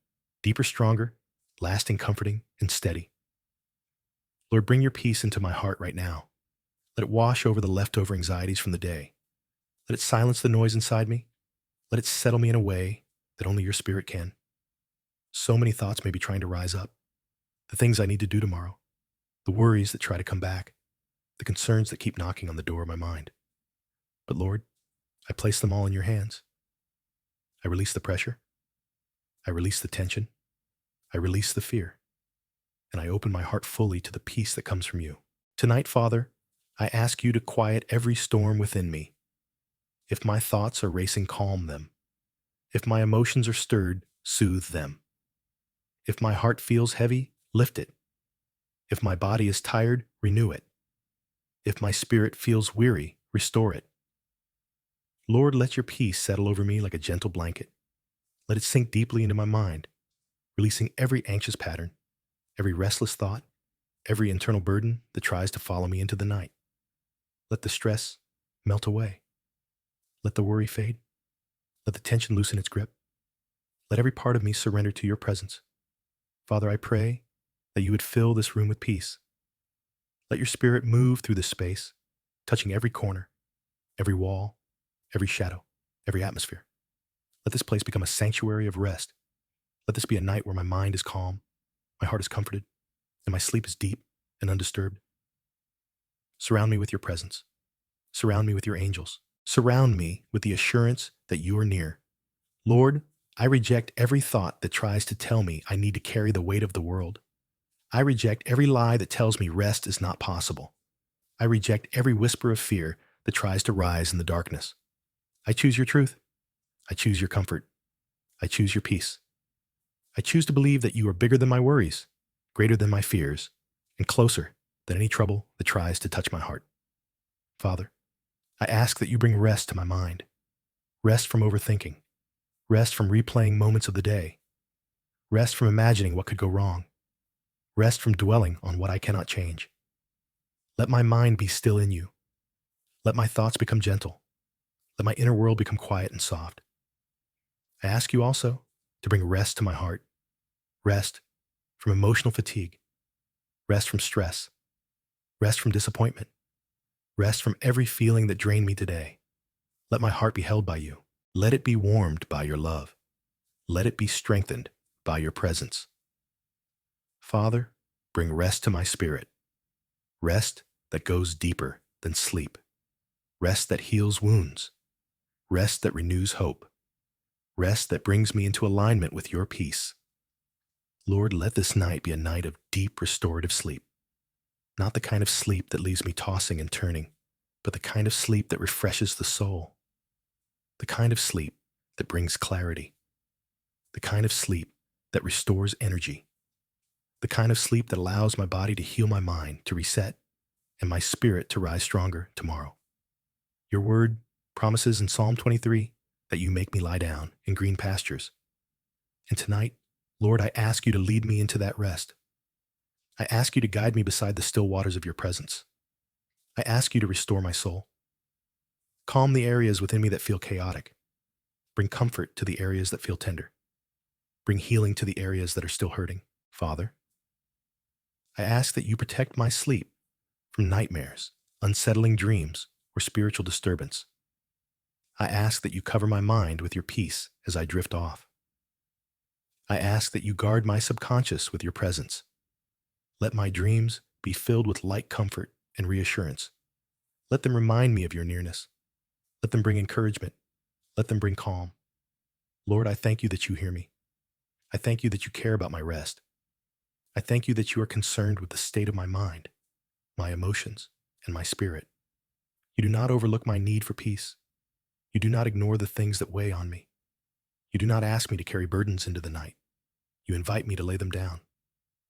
Speaker 1: deeper, stronger, lasting, comforting, and steady. Lord, bring your peace into my heart right now. Let it wash over the leftover anxieties from the day. Let it silence the noise inside me. Let it settle me in a way that only your Spirit can. So many thoughts may be trying to rise up. The things I need to do tomorrow. The worries that try to come back. The concerns that keep knocking on the door of my mind. But Lord, I place them all in your hands. I release the pressure. I release the tension. I release the fear. And I open my heart fully to the peace that comes from you. Tonight, Father, I ask you to quiet every storm within me. If my thoughts are racing, calm them. If my emotions are stirred, soothe them. If my heart feels heavy, lift it. If my body is tired, renew it. If my spirit feels weary, restore it. Lord, let your peace settle over me like a gentle blanket. Let it sink deeply into my mind, releasing every anxious pattern, every restless thought, every internal burden that tries to follow me into the night. Let the stress melt away. Let the worry fade. Let the tension loosen its grip. Let every part of me surrender to your presence. Father, I pray that you would fill this room with peace. Let your Spirit move through this space, touching every corner, every wall, every shadow, every atmosphere. Let this place become a sanctuary of rest. Let this be a night where my mind is calm, my heart is comforted, and my sleep is deep and undisturbed. Surround me with your presence. Surround me with your angels. Surround me with the assurance that you are near. Lord, I reject every thought that tries to tell me I need to carry the weight of the world. I reject every lie that tells me rest is not possible. I reject every whisper of fear that tries to rise in the darkness. I choose your truth. I choose your comfort. I choose your peace. I choose to believe that you are bigger than my worries, greater than my fears, and closer than any trouble that tries to touch my heart. Father, I ask that you bring rest to my mind, rest from overthinking, rest from replaying moments of the day, rest from imagining what could go wrong, rest from dwelling on what I cannot change. Let my mind be still in you. Let my thoughts become gentle. Let my inner world become quiet and soft. I ask you also to bring rest to my heart, rest from emotional fatigue, rest from stress, rest from disappointment, rest from every feeling that drained me today. Let my heart be held by you. Let it be warmed by your love. Let it be strengthened by your presence. Father, bring rest to my spirit, rest that goes deeper than sleep, rest that heals wounds, rest that renews hope, rest that brings me into alignment with your peace. Lord, let this night be a night of deep restorative sleep, not the kind of sleep that leaves me tossing and turning, but the kind of sleep that refreshes the soul, the kind of sleep that brings clarity, the kind of sleep that restores energy, the kind of sleep that allows my body to heal my mind, to reset, and my spirit to rise stronger tomorrow. Your word promises in Psalm 23 that you make me lie down in green pastures. And tonight, Lord, I ask you to lead me into that rest. I ask you to guide me beside the still waters of your presence. I ask you to restore my soul. Calm the areas within me that feel chaotic. Bring comfort to the areas that feel tender. Bring healing to the areas that are still hurting. Father, I ask that you protect my sleep from nightmares, unsettling dreams, or spiritual disturbance. I ask that you cover my mind with your peace as I drift off. I ask that you guard my subconscious with your presence. Let my dreams be filled with light comfort and reassurance. Let them remind me of your nearness. Let them bring encouragement. Let them bring calm. Lord, I thank you that you hear me. I thank you that you care about my rest. I thank you that you are concerned with the state of my mind, my emotions, and my spirit. You do not overlook my need for peace. You do not ignore the things that weigh on me. You do not ask me to carry burdens into the night. You invite me to lay them down.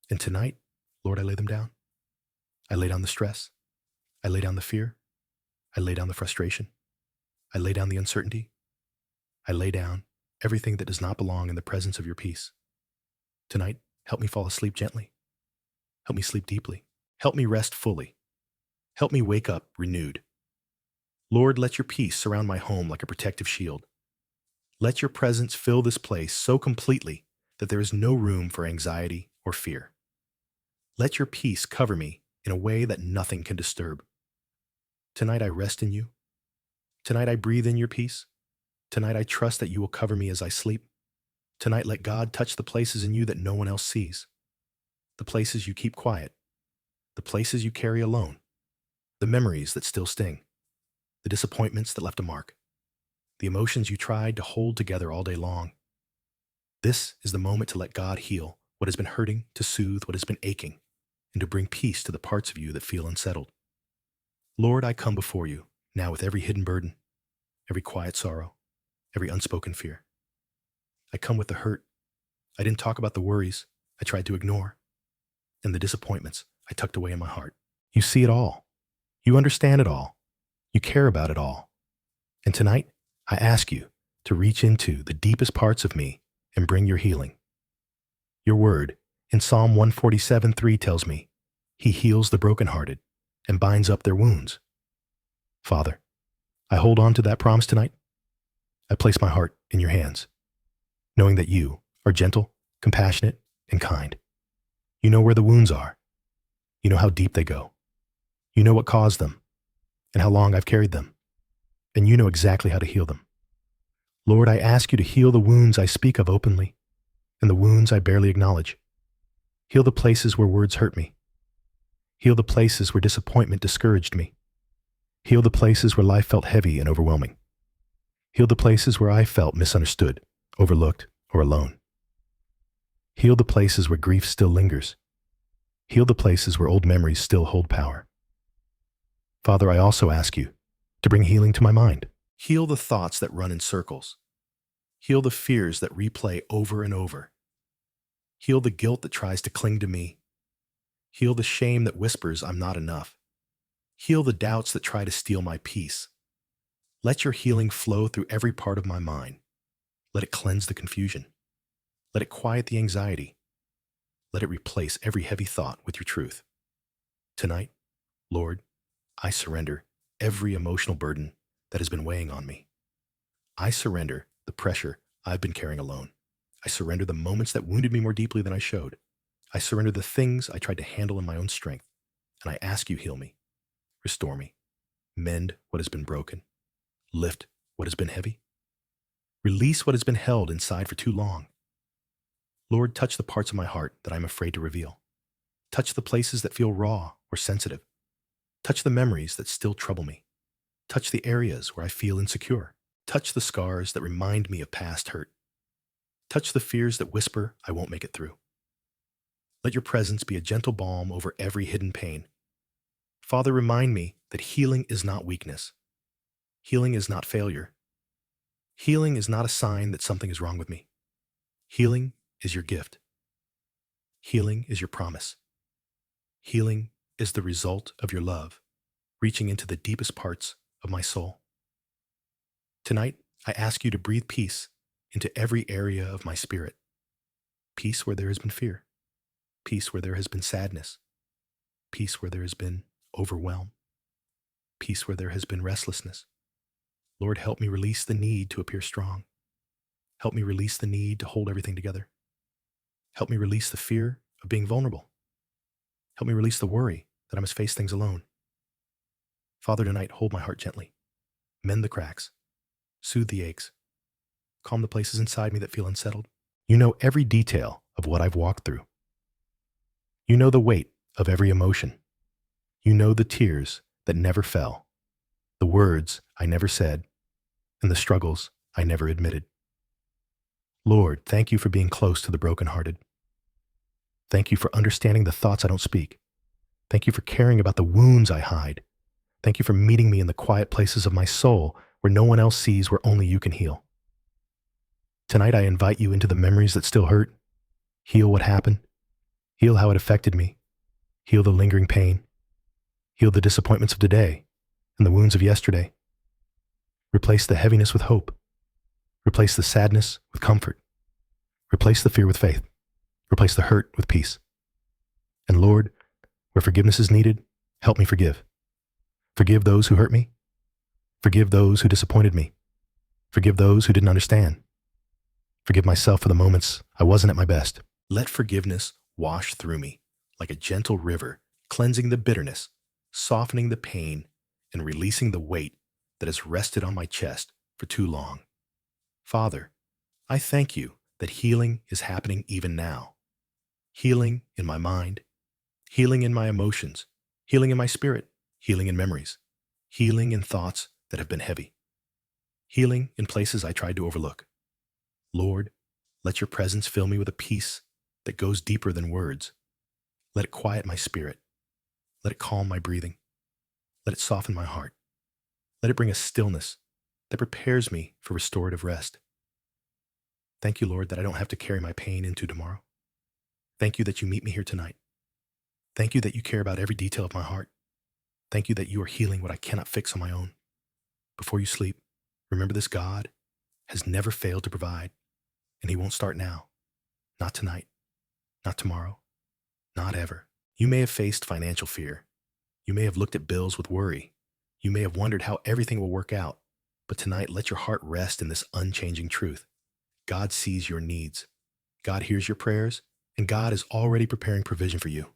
Speaker 1: And tonight, Lord, I lay them down. I lay down the stress. I lay down the fear. I lay down the frustration. I lay down the uncertainty. I lay down everything that does not belong in the presence of your peace. Tonight, help me fall asleep gently. Help me sleep deeply. Help me rest fully. Help me wake up renewed. Lord, let your peace surround my home like a protective shield. Let your presence fill this place so completely that there is no room for anxiety or fear. Let your peace cover me in a way that nothing can disturb. Tonight I rest in you. Tonight I breathe in your peace. Tonight I trust that you will cover me as I sleep. Tonight let God touch the places in you that no one else sees. The places you keep quiet. The places you carry alone. The memories that still sting. The disappointments that left a mark. The emotions you tried to hold together all day long. This is the moment to let God heal what has been hurting, to soothe what has been aching, and to bring peace to the parts of you that feel unsettled. Lord, I come before you now with every hidden burden, every quiet sorrow, every unspoken fear. I come with the hurt. I didn't talk about the worries I tried to ignore, and the disappointments I tucked away in my heart. You see it all. You understand it all. You care about it all. And tonight, I ask you to reach into the deepest parts of me and bring your healing. Your word in Psalm 147:3 tells me, he heals the brokenhearted and binds up their wounds. Father, I hold on to that promise tonight. I place my heart in your hands, knowing that you are gentle, compassionate, and kind. You know where the wounds are. You know how deep they go. You know what caused them and how long I've carried them. And you know exactly how to heal them. Lord, I ask you to heal the wounds I speak of openly and the wounds I barely acknowledge. Heal the places where words hurt me. Heal the places where disappointment discouraged me. Heal the places where life felt heavy and overwhelming. Heal the places where I felt misunderstood, overlooked, or alone. Heal the places where grief still lingers. Heal the places where old memories still hold power. Father, I also ask you to bring healing to my mind. Heal the thoughts that run in circles. Heal the fears that replay over and over. Heal the guilt that tries to cling to me. Heal the shame that whispers I'm not enough. Heal the doubts that try to steal my peace. Let your healing flow through every part of my mind. Let it cleanse the confusion. Let it quiet the anxiety. Let it replace every heavy thought with your truth. Tonight, Lord, I surrender every emotional burden that has been weighing on me. I surrender the pressure I've been carrying alone. I surrender the moments that wounded me more deeply than I showed. I surrender the things I tried to handle in my own strength. And I ask you, heal me, restore me, mend what has been broken, lift what has been heavy, release what has been held inside for too long. Lord, touch the parts of my heart that I'm afraid to reveal. Touch the places that feel raw or sensitive. Touch the memories that still trouble me. Touch the areas where I feel insecure. Touch the scars that remind me of past hurt. Touch the fears that whisper I won't make it through. Let your presence be a gentle balm over every hidden pain. Father, remind me that healing is not weakness. Healing is not failure. Healing is not a sign that something is wrong with me. Healing is your gift. Healing is your promise. Healing is the result of your love, reaching into the deepest parts of my soul. Tonight, I ask you to breathe peace into every area of my spirit. Peace where there has been fear. Peace where there has been sadness. Peace where there has been overwhelm. Peace where there has been restlessness. Lord, help me release the need to appear strong. Help me release the need to hold everything together. Help me release the fear of being vulnerable. Help me release the worry that I must face things alone. Father, tonight, hold my heart gently. Mend the cracks. Soothe the aches. Calm the places inside me that feel unsettled. You know every detail of what I've walked through. You know the weight of every emotion You know the tears that never fell, the words I never said, and the struggles I never admitted. Lord, thank you for being close to the brokenhearted. Thank you for understanding the thoughts I don't speak. Thank you for caring about the wounds I hide. Thank you for meeting me in the quiet places of my soul where no one else sees, where only you can heal. Tonight I invite you into the memories that still hurt. Heal what happened. Heal how it affected me. Heal the lingering pain. Heal the disappointments of today and the wounds of yesterday. Replace the heaviness with hope. Replace the sadness with comfort. Replace the fear with faith. Replace the hurt with peace. And Lord, where forgiveness is needed, help me forgive. Forgive those who hurt me. Forgive those who disappointed me. Forgive those who didn't understand. Forgive myself for the moments I wasn't at my best. Let forgiveness wash through me like a gentle river, cleansing the bitterness, softening the pain, and releasing the weight that has rested on my chest for too long. Father, I thank you that healing is happening even now. Healing in my mind, healing in my emotions, healing in my spirit, healing in memories, healing in thoughts that have been heavy, healing in places I tried to overlook. Lord, let your presence fill me with a peace that goes deeper than words. Let it quiet my spirit. Let it calm my breathing. Let it soften my heart. Let it bring a stillness that prepares me for restorative rest. Thank you, Lord, that I don't have to carry my pain into tomorrow. Thank you that you meet me here tonight. Thank you that you care about every detail of my heart. Thank you that you are healing what I cannot fix on my own. Before you sleep, remember this: God has never failed to provide, and he won't start now. Not tonight, not tomorrow, not ever. You may have faced financial fear. You may have looked at bills with worry. You may have wondered how everything will work out. But tonight, let your heart rest in this unchanging truth. God sees your needs. God hears your prayers, and God is already preparing provision for you.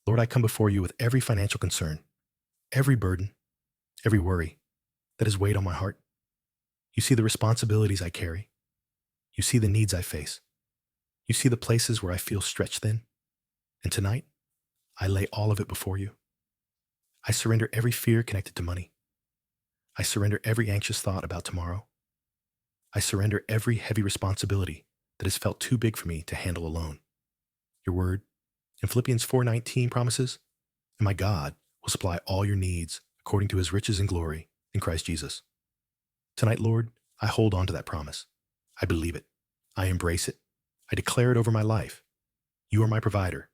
Speaker 1: Lord, I come before you with every financial concern, every burden, every worry that has weighed on my heart. You see the responsibilities I carry. You see the needs I face. You see the places where I feel stretched thin. And tonight, I lay all of it before you. I surrender every fear connected to money. I surrender every anxious thought about tomorrow. I surrender every heavy responsibility that has felt too big for me to handle alone. Your word in Philippians 4:19 promises, "And my God will supply all your needs according to his riches and glory in Christ Jesus." Tonight, Lord, I hold on to that promise. I believe it. I embrace it. I declare it over my life. You are my provider.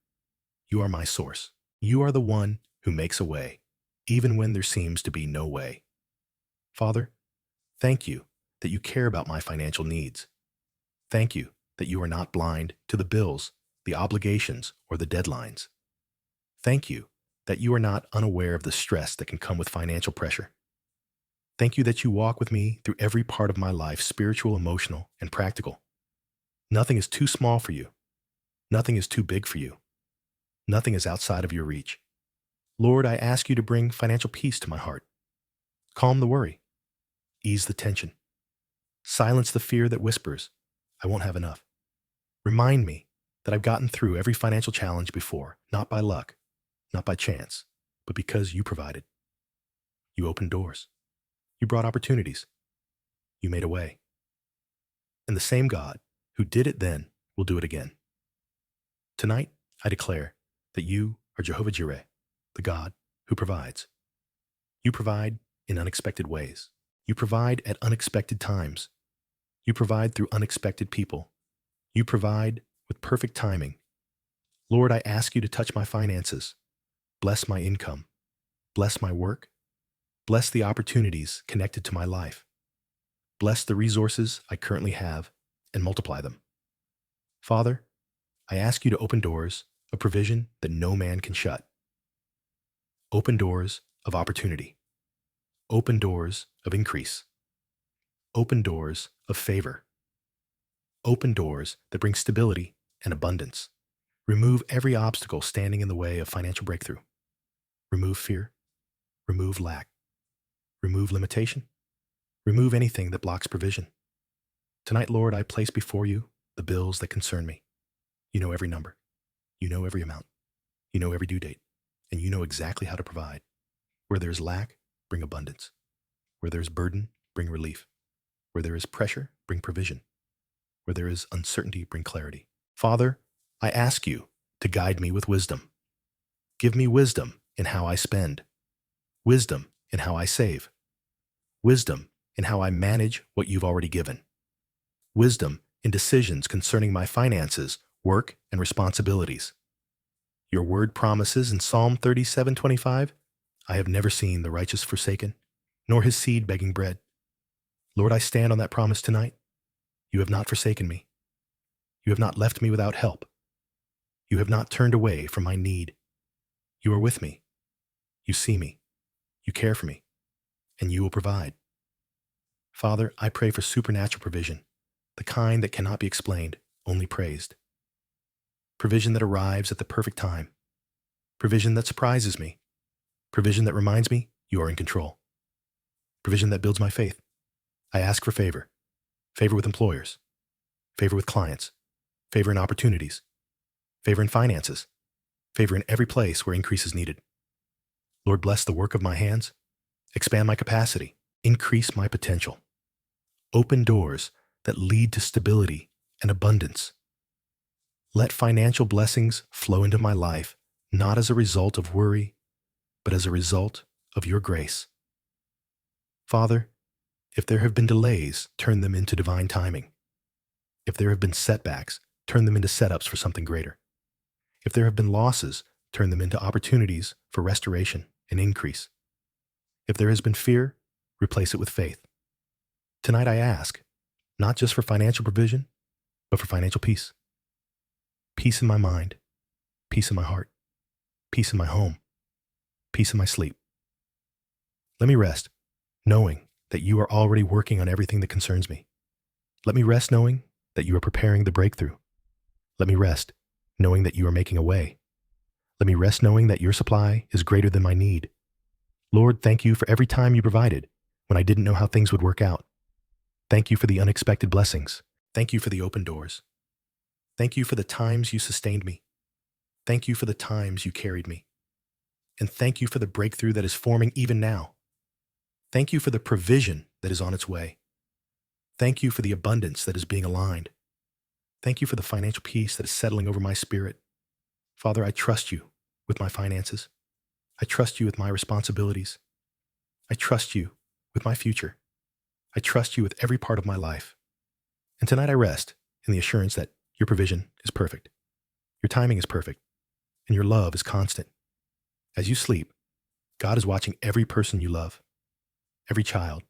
Speaker 1: You are my source. You are the one who makes a way, even when there seems to be no way. Father, thank you that you care about my financial needs. Thank you that you are not blind to the bills, the obligations, or the deadlines. Thank you that you are not unaware of the stress that can come with financial pressure. Thank you that you walk with me through every part of my life, spiritual, emotional, and practical. Nothing is too small for you. Nothing is too big for you. Nothing is outside of your reach. Lord, I ask you to bring financial peace to my heart. Calm the worry. Ease the tension. Silence the fear that whispers, I won't have enough. Remind me that I've gotten through every financial challenge before, not by luck, not by chance, but because you provided. You opened doors. You brought opportunities. You made a way. And the same God who did it then will do it again. Tonight, I declare that you are Jehovah Jireh, the God who provides. You provide in unexpected ways. You provide at unexpected times. You provide through unexpected people. You provide with perfect timing. Lord, I ask you to touch my finances. Bless my income. Bless my work. Bless the opportunities connected to my life. Bless the resources I currently have and multiply them. Father, I ask you to open doors of provision that no man can shut. Open doors of opportunity. Open doors of increase. Open doors of favor. Open doors that bring stability and abundance. Remove every obstacle standing in the way of financial breakthrough. Remove fear. Remove lack. Remove limitation. Remove anything that blocks provision. Tonight, Lord, I place before you the bills that concern me. You know every number. You know every amount. You know every due date. and you know exactly how to provide. Where there is lack, bring abundance. Where there is burden, bring relief. Where there is pressure, bring provision. Where there is uncertainty, bring clarity. Father, I ask you to guide me with wisdom. Give me wisdom in how I spend, wisdom in how I save, wisdom in how I manage what you've already given, wisdom in decisions concerning my finances, work, and responsibilities. Your word promises in Psalm 37:25, I have never seen the righteous forsaken, nor his seed begging bread. Lord, I stand on that promise tonight. You have not forsaken me. You have not left me without help. You have not turned away from my need. You are with me. You see me. You care for me. And you will provide. Father, I pray for supernatural provision, the kind that cannot be explained, only praised. Provision that arrives at the perfect time. Provision that surprises me. Provision that reminds me you are in control. Provision that builds my faith. I ask for favor. Favor with employers. Favor with clients. Favor in opportunities. Favor in finances. Favor in every place where increase is needed. Lord, bless the work of my hands. Expand my capacity. Increase my potential. Open doors that lead to stability and abundance. Let financial blessings flow into my life, not as a result of worry, but as a result of your grace. Father, if there have been delays, turn them into divine timing. If there have been setbacks, turn them into setups for something greater. If there have been losses, turn them into opportunities for restoration and increase. If there has been fear, replace it with faith. Tonight I ask, not just for financial provision, but for financial peace. Peace in my mind, peace in my heart, peace in my home, peace in my sleep. Let me rest, knowing that you are already working on everything that concerns me. Let me rest knowing that you are preparing the breakthrough. Let me rest, knowing that you are making a way. Let me rest knowing that your supply is greater than my need. Lord, thank you for every time you provided when I didn't know how things would work out. Thank you for the unexpected blessings. Thank you for the open doors. Thank you for the times you sustained me. Thank you for the times you carried me. And thank you for the breakthrough that is forming even now. Thank you for the provision that is on its way. Thank you for the abundance that is being aligned. Thank you for the financial peace that is settling over my spirit. Father, I trust you with my finances. I trust you with my responsibilities. I trust you with my future. I trust you with every part of my life. And tonight I rest in the assurance that your provision is perfect. Your timing is perfect. And your love is constant. As you sleep, God is watching every person you love, every child,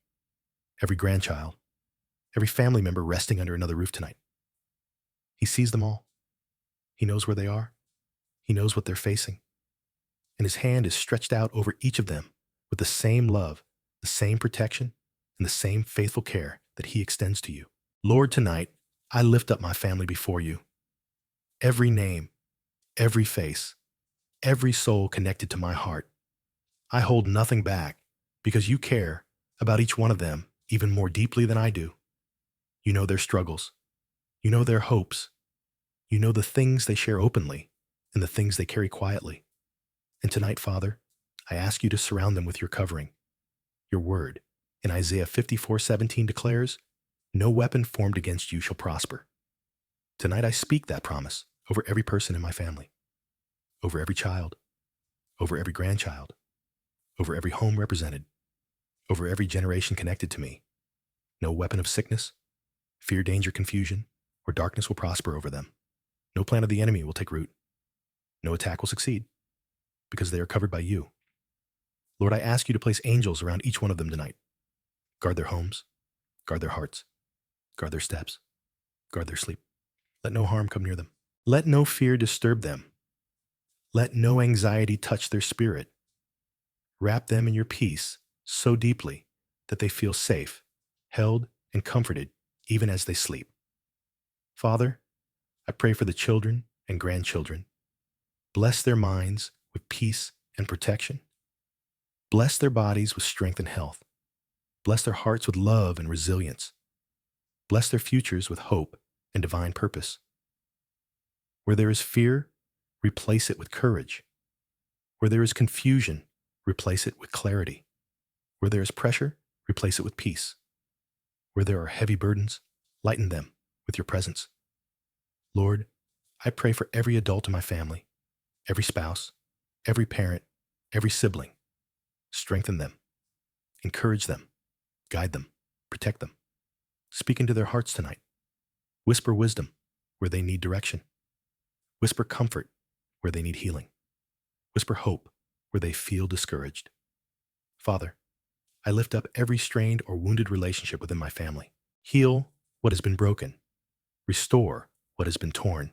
Speaker 1: every grandchild, every family member resting under another roof tonight. He sees them all. He knows where they are. He knows what they're facing. And his hand is stretched out over each of them with the same love, the same protection, and the same faithful care that he extends to you. Lord, tonight, I lift up my family before you. Every name, every face, every soul connected to my heart. I hold nothing back because you care about each one of them even more deeply than I do. You know their struggles. You know their hopes. You know the things they share openly and the things they carry quietly. And tonight, Father, I ask you to surround them with your covering. Your word in Isaiah 54:17 declares, no weapon formed against you shall prosper. Tonight I speak that promise over every person in my family, over every child, over every grandchild, over every home represented, over every generation connected to me. No weapon of sickness, fear, danger, confusion, or darkness will prosper over them. No plan of the enemy will take root. No attack will succeed because they are covered by you. Lord, I ask you to place angels around each one of them tonight. Guard their homes, guard their hearts, guard their steps, guard their sleep. Let no harm come near them. Let no fear disturb them. Let no anxiety touch their spirit. Wrap them in your peace so deeply that they feel safe, held, and comforted even as they sleep. Father, I pray for the children and grandchildren. Bless their minds with peace and protection. Bless their bodies with strength and health. Bless their hearts with love and resilience. Bless their futures with hope and divine purpose. Where there is fear, replace it with courage. Where there is confusion, replace it with clarity. Where there is pressure, replace it with peace. Where there are heavy burdens, lighten them with your presence. Lord, I pray for every adult in my family, every spouse, every parent, every sibling. Strengthen them, encourage them, guide them, protect them. Speak into their hearts tonight. Whisper wisdom where they need direction. Whisper comfort where they need healing. Whisper hope where they feel discouraged. Father, I lift up every strained or wounded relationship within my family. Heal what has been broken. Restore what has been torn.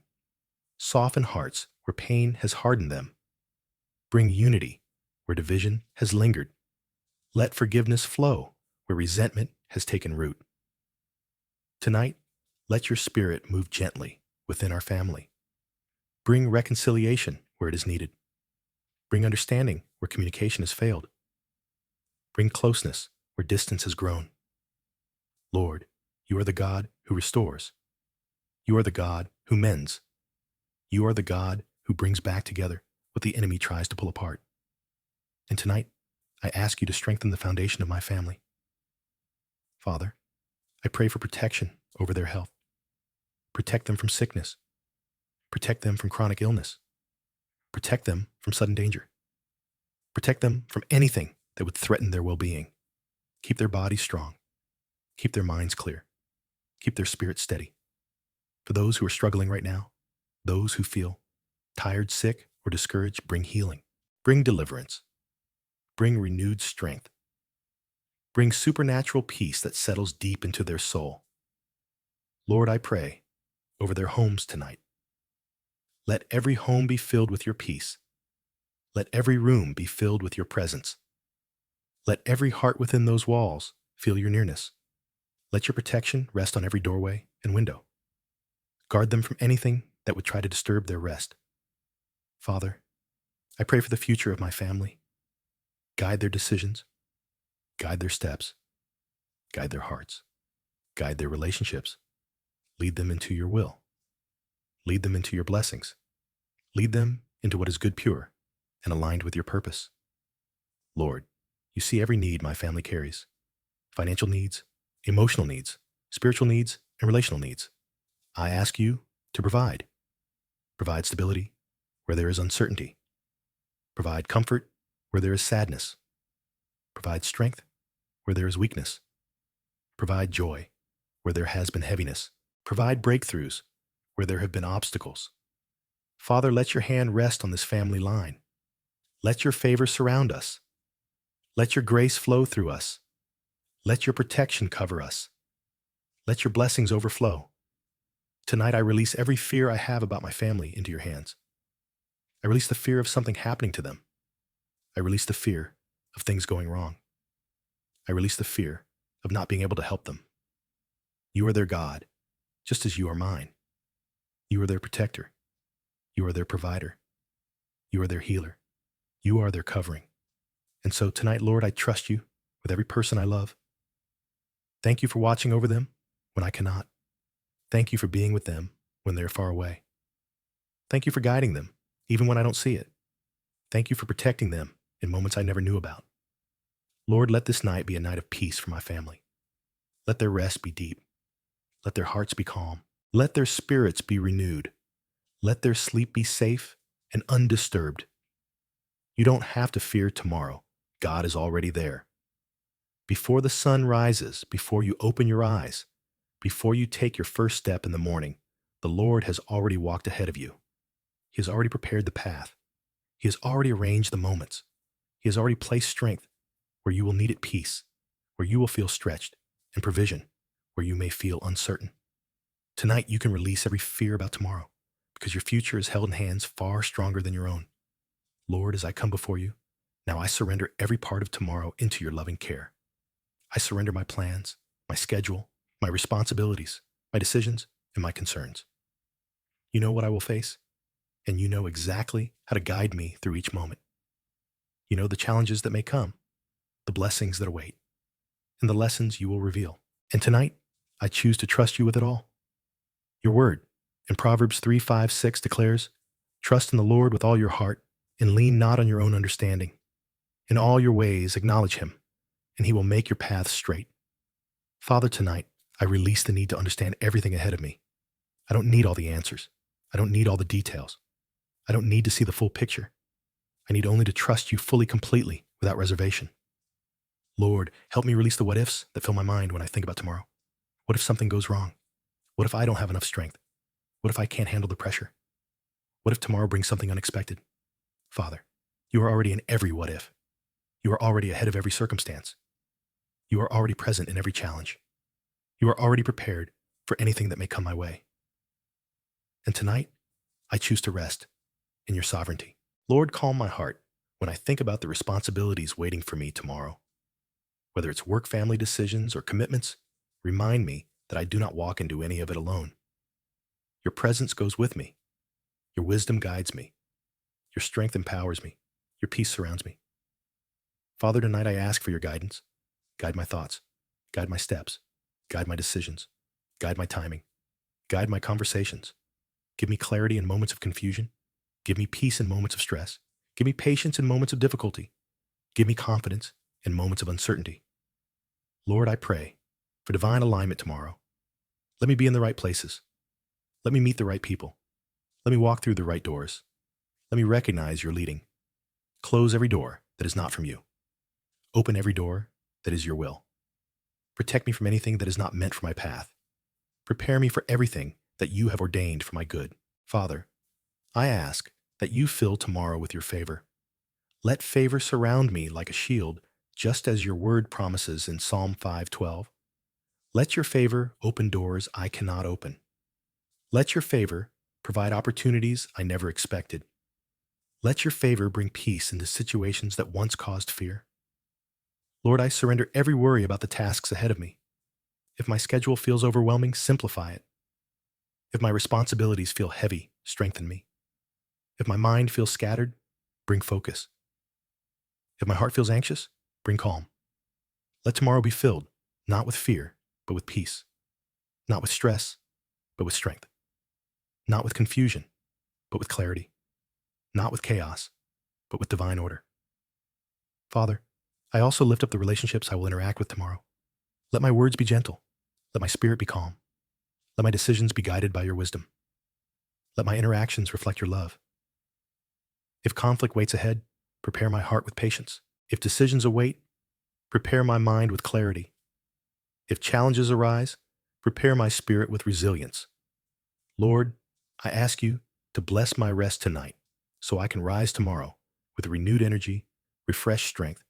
Speaker 1: Soften hearts where pain has hardened them. Bring unity where division has lingered. Let forgiveness flow where resentment has taken root. Tonight, let your spirit move gently within our family. Bring reconciliation where it is needed. Bring understanding where communication has failed. Bring closeness where distance has grown. Lord, you are the God who restores. You are the God who mends. You are the God who brings back together what the enemy tries to pull apart. And tonight, I ask you to strengthen the foundation of my family. Father, I pray for protection over their health. Protect them from sickness. Protect them from chronic illness. Protect them from sudden danger. Protect them from anything that would threaten their well-being. Keep their bodies strong. Keep their minds clear. Keep their spirits steady. For those who are struggling right now, those who feel tired, sick, or discouraged, bring healing. Bring deliverance. Bring renewed strength. Bring supernatural peace that settles deep into their soul. Lord, I pray over their homes tonight. Let every home be filled with your peace. Let every room be filled with your presence. Let every heart within those walls feel your nearness. Let your protection rest on every doorway and window. Guard them from anything that would try to disturb their rest. Father, I pray for the future of my family. Guide their decisions. Guide their steps. Guide their hearts. Guide their relationships. Lead them into your will. Lead them into your blessings. Lead them into what is good, pure, and aligned with your purpose. Lord, you see every need my family carries. Financial needs, emotional needs, spiritual needs, and relational needs. I ask you to provide. Provide stability where there is uncertainty. Provide comfort where there is sadness. Provide strength where there is weakness. Provide joy where there has been heaviness. Provide breakthroughs where there have been obstacles. Father, let your hand rest on this family line. Let your favor surround us. Let your grace flow through us. Let your protection cover us. Let your blessings overflow. Tonight I release every fear I have about my family into your hands. I release the fear of something happening to them. I release the fear of things going wrong. I release the fear of not being able to help them. You are their God, just as you are mine. You are their protector. You are their provider. You are their healer. You are their covering. And so tonight, Lord, I trust you with every person I love. Thank you for watching over them when I cannot. Thank you for being with them when they're far away. Thank you for guiding them, even when I don't see it. Thank you for protecting them in moments I never knew about. Lord, let this night be a night of peace for my family. Let their rest be deep. Let their hearts be calm. Let their spirits be renewed. Let their sleep be safe and undisturbed. You don't have to fear tomorrow. God is already there. Before the sun rises, before you open your eyes, before you take your first step in the morning, the Lord has already walked ahead of you. He has already prepared the path. He has already arranged the moments. He has already placed strength where you will need it, peace, where you will feel stretched, and provision where you may feel uncertain. Tonight, you can release every fear about tomorrow because your future is held in hands far stronger than your own. Lord, as I come before you, now I surrender every part of tomorrow into your loving care. I surrender my plans, my schedule, my responsibilities, my decisions, and my concerns. You know what I will face, and you know exactly how to guide me through each moment. You know the challenges that may come, the blessings that await, and the lessons you will reveal. And tonight, I choose to trust you with it all. Your word in Proverbs 3:5-6 declares, "Trust in the Lord with all your heart and lean not on your own understanding. In all your ways acknowledge him, and he will make your paths straight. Father, tonight, I release the need to understand everything ahead of me. I don't need all the answers. I don't need all the details. I don't need to see the full picture. I need only to trust you fully, completely, without reservation. Lord, help me release the what ifs that fill my mind when I think about tomorrow. What if something goes wrong? What if I don't have enough strength? What if I can't handle the pressure? What if tomorrow brings something unexpected? Father, you are already in every what if. You are already ahead of every circumstance. You are already present in every challenge. You are already prepared for anything that may come my way. And tonight, I choose to rest in your sovereignty. Lord, calm my heart when I think about the responsibilities waiting for me tomorrow. Whether it's work, family decisions, or commitments, remind me that I do not walk into any of it alone. Your presence goes with me. Your wisdom guides me. Your strength empowers me. Your peace surrounds me. Father, tonight I ask for your guidance. Guide my thoughts. Guide my steps. Guide my decisions. Guide my timing. Guide my conversations. Give me clarity in moments of confusion. Give me peace in moments of stress. Give me patience in moments of difficulty. Give me confidence in moments of uncertainty. Lord, I pray for divine alignment tomorrow. Let me be in the right places. Let me meet the right people. Let me walk through the right doors. Let me recognize your leading. Close every door that is not from you. Open every door that is your will. Protect me from anything that is not meant for my path. Prepare me for everything that you have ordained for my good. Father, I ask that you fill tomorrow with your favor. Let favor surround me like a shield, just as your word promises in Psalm 5:12. Let your favor open doors I cannot open. Let your favor provide opportunities I never expected. Let your favor bring peace into situations that once caused fear. Lord, I surrender every worry about the tasks ahead of me. If my schedule feels overwhelming, simplify it. If my responsibilities feel heavy, strengthen me. If my mind feels scattered, bring focus. If my heart feels anxious, bring calm. Let tomorrow be filled, not with fear, but with peace. Not with stress, but with strength. Not with confusion, but with clarity. Not with chaos, but with divine order. Father, I also lift up the relationships I will interact with tomorrow. Let my words be gentle. Let my spirit be calm. Let my decisions be guided by your wisdom. Let my interactions reflect your love. If conflict waits ahead, prepare my heart with patience. If decisions await, prepare my mind with clarity. If challenges arise, prepare my spirit with resilience. Lord, I ask you to bless my rest tonight so I can rise tomorrow with renewed energy, refreshed strength,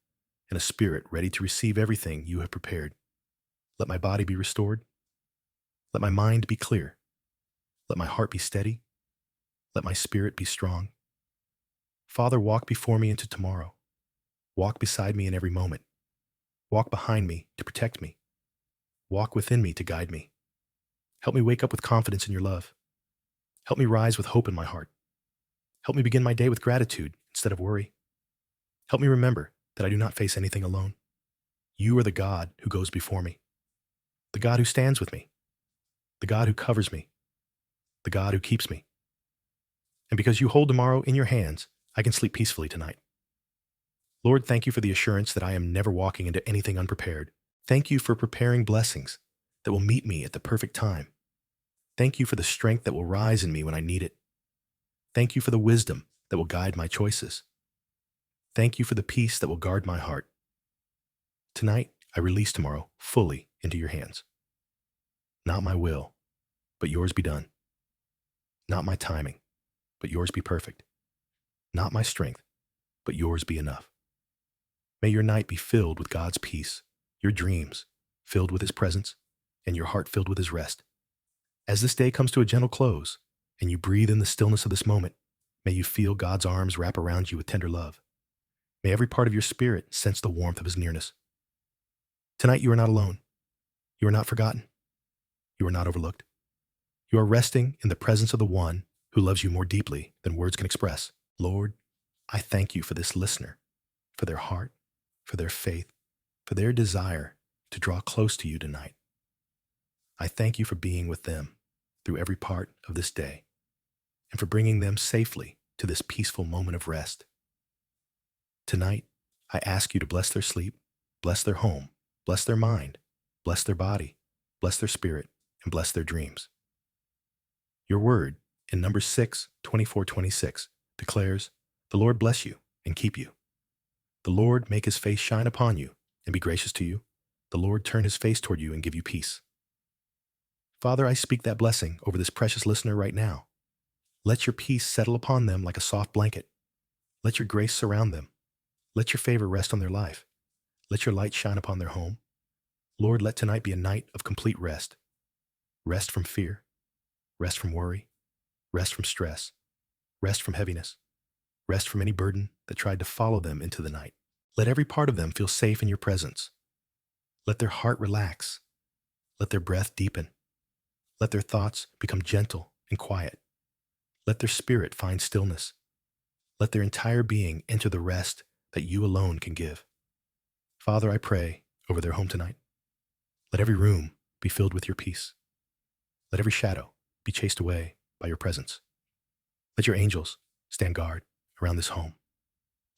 Speaker 1: and a spirit ready to receive everything you have prepared. Let my body be restored. Let my mind be clear. Let my heart be steady. Let my spirit be strong. Father, walk before me into tomorrow. Walk beside me in every moment. Walk behind me to protect me. Walk within me to guide me. Help me wake up with confidence in your love. Help me rise with hope in my heart. Help me begin my day with gratitude instead of worry. Help me remember that I do not face anything alone. You are the God who goes before me, the God who stands with me, the God who covers me, the God who keeps me. And because you hold tomorrow in your hands, I can sleep peacefully tonight. Lord, thank you for the assurance that I am never walking into anything unprepared. Thank you for preparing blessings that will meet me at the perfect time. Thank you for the strength that will rise in me when I need it. Thank you for the wisdom that will guide my choices. Thank you for the peace that will guard my heart. Tonight, I release tomorrow fully into your hands. Not my will, but yours be done. Not my timing, but yours be perfect. Not my strength, but yours be enough. May your night be filled with God's peace, your dreams filled with his presence, and your heart filled with his rest. As this day comes to a gentle close, and you breathe in the stillness of this moment, may you feel God's arms wrap around you with tender love. May every part of your spirit sense the warmth of his nearness. Tonight you are not alone. You are not forgotten. You are not overlooked. You are resting in the presence of the one who loves you more deeply than words can express. Lord, I thank you for this listener, for their heart, for their faith, for their desire to draw close to you tonight. I thank you for being with them through every part of this day and for bringing them safely to this peaceful moment of rest. Tonight, I ask you to bless their sleep, bless their home, bless their mind, bless their body, bless their spirit, and bless their dreams. Your word in Numbers 6:24-26 declares, "The Lord bless you and keep you. The Lord make his face shine upon you and be gracious to you. The Lord turn his face toward you and give you peace." Father, I speak that blessing over this precious listener right now. Let your peace settle upon them like a soft blanket. Let your grace surround them. Let your favor rest on their life. Let your light shine upon their home. Lord, let tonight be a night of complete rest. Rest from fear, rest from worry, rest from stress, rest from heaviness, rest from any burden that tried to follow them into the night. Let every part of them feel safe in your presence. Let their heart relax. Let their breath deepen. Let their thoughts become gentle and quiet. Let their spirit find stillness. Let their entire being enter the rest that you alone can give. Father, I pray over their home tonight. Let every room be filled with your peace. Let every shadow be chased away by your presence. Let your angels stand guard around this home.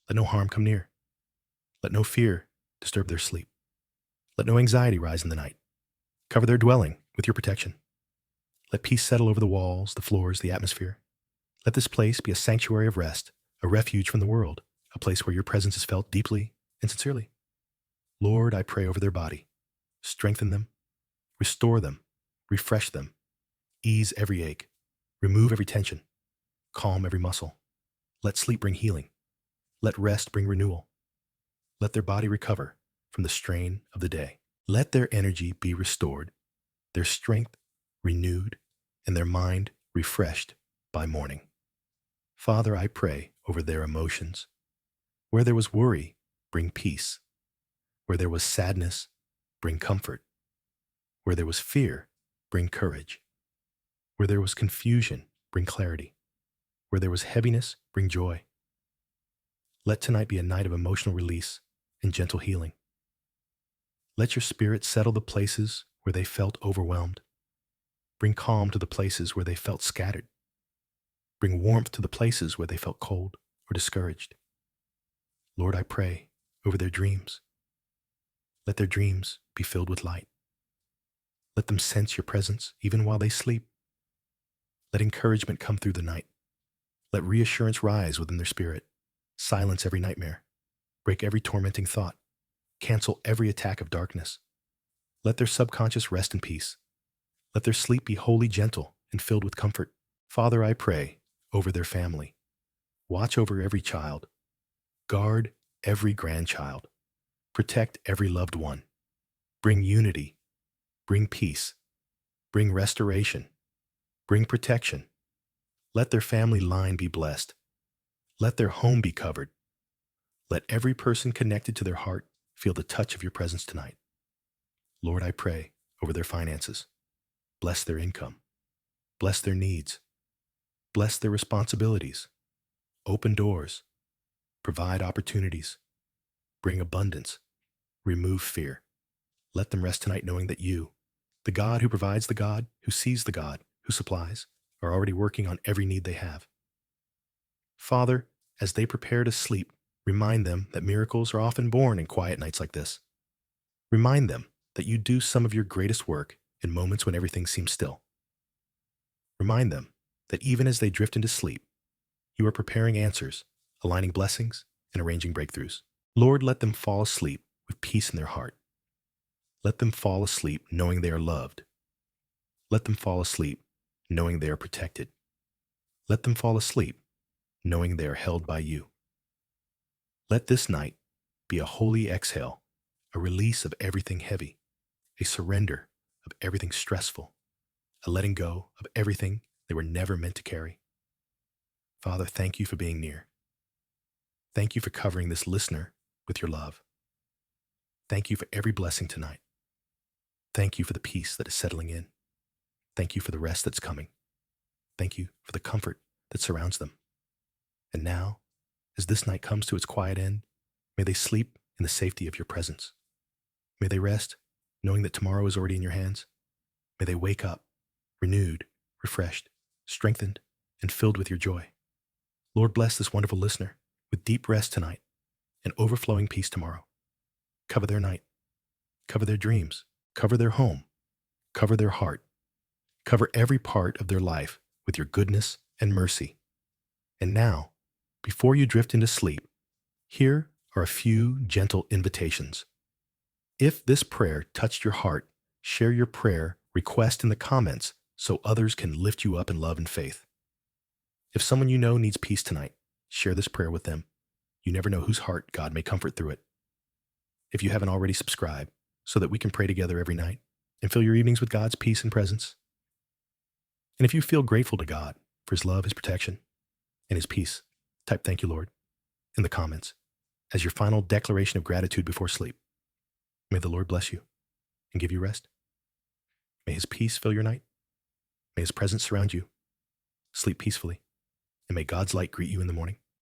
Speaker 1: Let no harm come near. Let no fear disturb their sleep. Let no anxiety rise in the night. Cover their dwelling with your protection. Let peace settle over the walls, the floors, the atmosphere. Let this place be a sanctuary of rest, a refuge from the world, a place where your presence is felt deeply and sincerely. Lord, I pray over their body. Strengthen them, restore them, refresh them, ease every ache, remove every tension, calm every muscle. Let sleep bring healing. Let rest bring renewal. Let their body recover from the strain of the day. Let their energy be restored, their strength renewed, and their mind refreshed by morning. Father, I pray over their emotions. Where there was worry, bring peace. Where there was sadness, bring comfort. Where there was fear, bring courage. Where there was confusion, bring clarity. Where there was heaviness, bring joy. Let tonight be a night of emotional release and gentle healing. Let your spirit settle the places where they felt overwhelmed. Bring calm to the places where they felt scattered. Bring warmth to the places where they felt cold or discouraged. Lord, I pray over their dreams. Let their dreams be filled with light. Let them sense your presence even while they sleep. Let encouragement come through the night. Let reassurance rise within their spirit. Silence every nightmare. Break every tormenting thought. Cancel every attack of darkness. Let their subconscious rest in peace. Let their sleep be wholly gentle and filled with comfort. Father, I pray over their family. Watch over every child. Guard every grandchild. Protect every loved one. Bring unity. Bring peace. Bring restoration. Bring protection. Let their family line be blessed. Let their home be covered. Let every person connected to their heart feel the touch of your presence tonight. Lord, I pray over their finances. Bless their income. Bless their needs. Bless their responsibilities. Open doors. Provide opportunities. Bring abundance. Remove fear. Let them rest tonight knowing that you, the God who provides, the God who sees, the God who supplies, are already working on every need they have. Father, as they prepare to sleep, remind them that miracles are often born in quiet nights like this. Remind them that you do some of your greatest work in moments when everything seems still. Remind them that even as they drift into sleep, you are preparing answers, aligning blessings, and arranging breakthroughs. Lord, let them fall asleep with peace in their heart. Let them fall asleep knowing they are loved. Let them fall asleep knowing they are protected. Let them fall asleep knowing they are held by you. Let this night be a holy exhale, a release of everything heavy, a surrender of everything stressful, a letting go of everything they were never meant to carry. Father, thank you for being near. Thank you for covering this listener with your love. Thank you for every blessing tonight. Thank you for the peace that is settling in. Thank you for the rest that's coming. Thank you for the comfort that surrounds them. And now, as this night comes to its quiet end, may they sleep in the safety of your presence. May they rest knowing that tomorrow is already in your hands. May they wake up renewed, refreshed, strengthened, and filled with your joy. Lord, bless this wonderful listener with deep rest tonight and overflowing peace tomorrow. Cover their night, cover their dreams, cover their home, cover their heart, cover every part of their life with your goodness and mercy. And now, before you drift into sleep, here are a few gentle invitations. If this prayer touched your heart, share your prayer request in the comments so others can lift you up in love and faith. If someone you know needs peace tonight, share this prayer with them. You never know whose heart God may comfort through it. If you haven't already, subscribe so that we can pray together every night and fill your evenings with God's peace and presence. And if you feel grateful to God for his love, his protection, and his peace, type "Thank you, Lord" in the comments as your final declaration of gratitude before sleep. May the Lord bless you and give you rest. May his peace fill your night. May his presence surround you. Sleep peacefully. And may God's light greet you in the morning.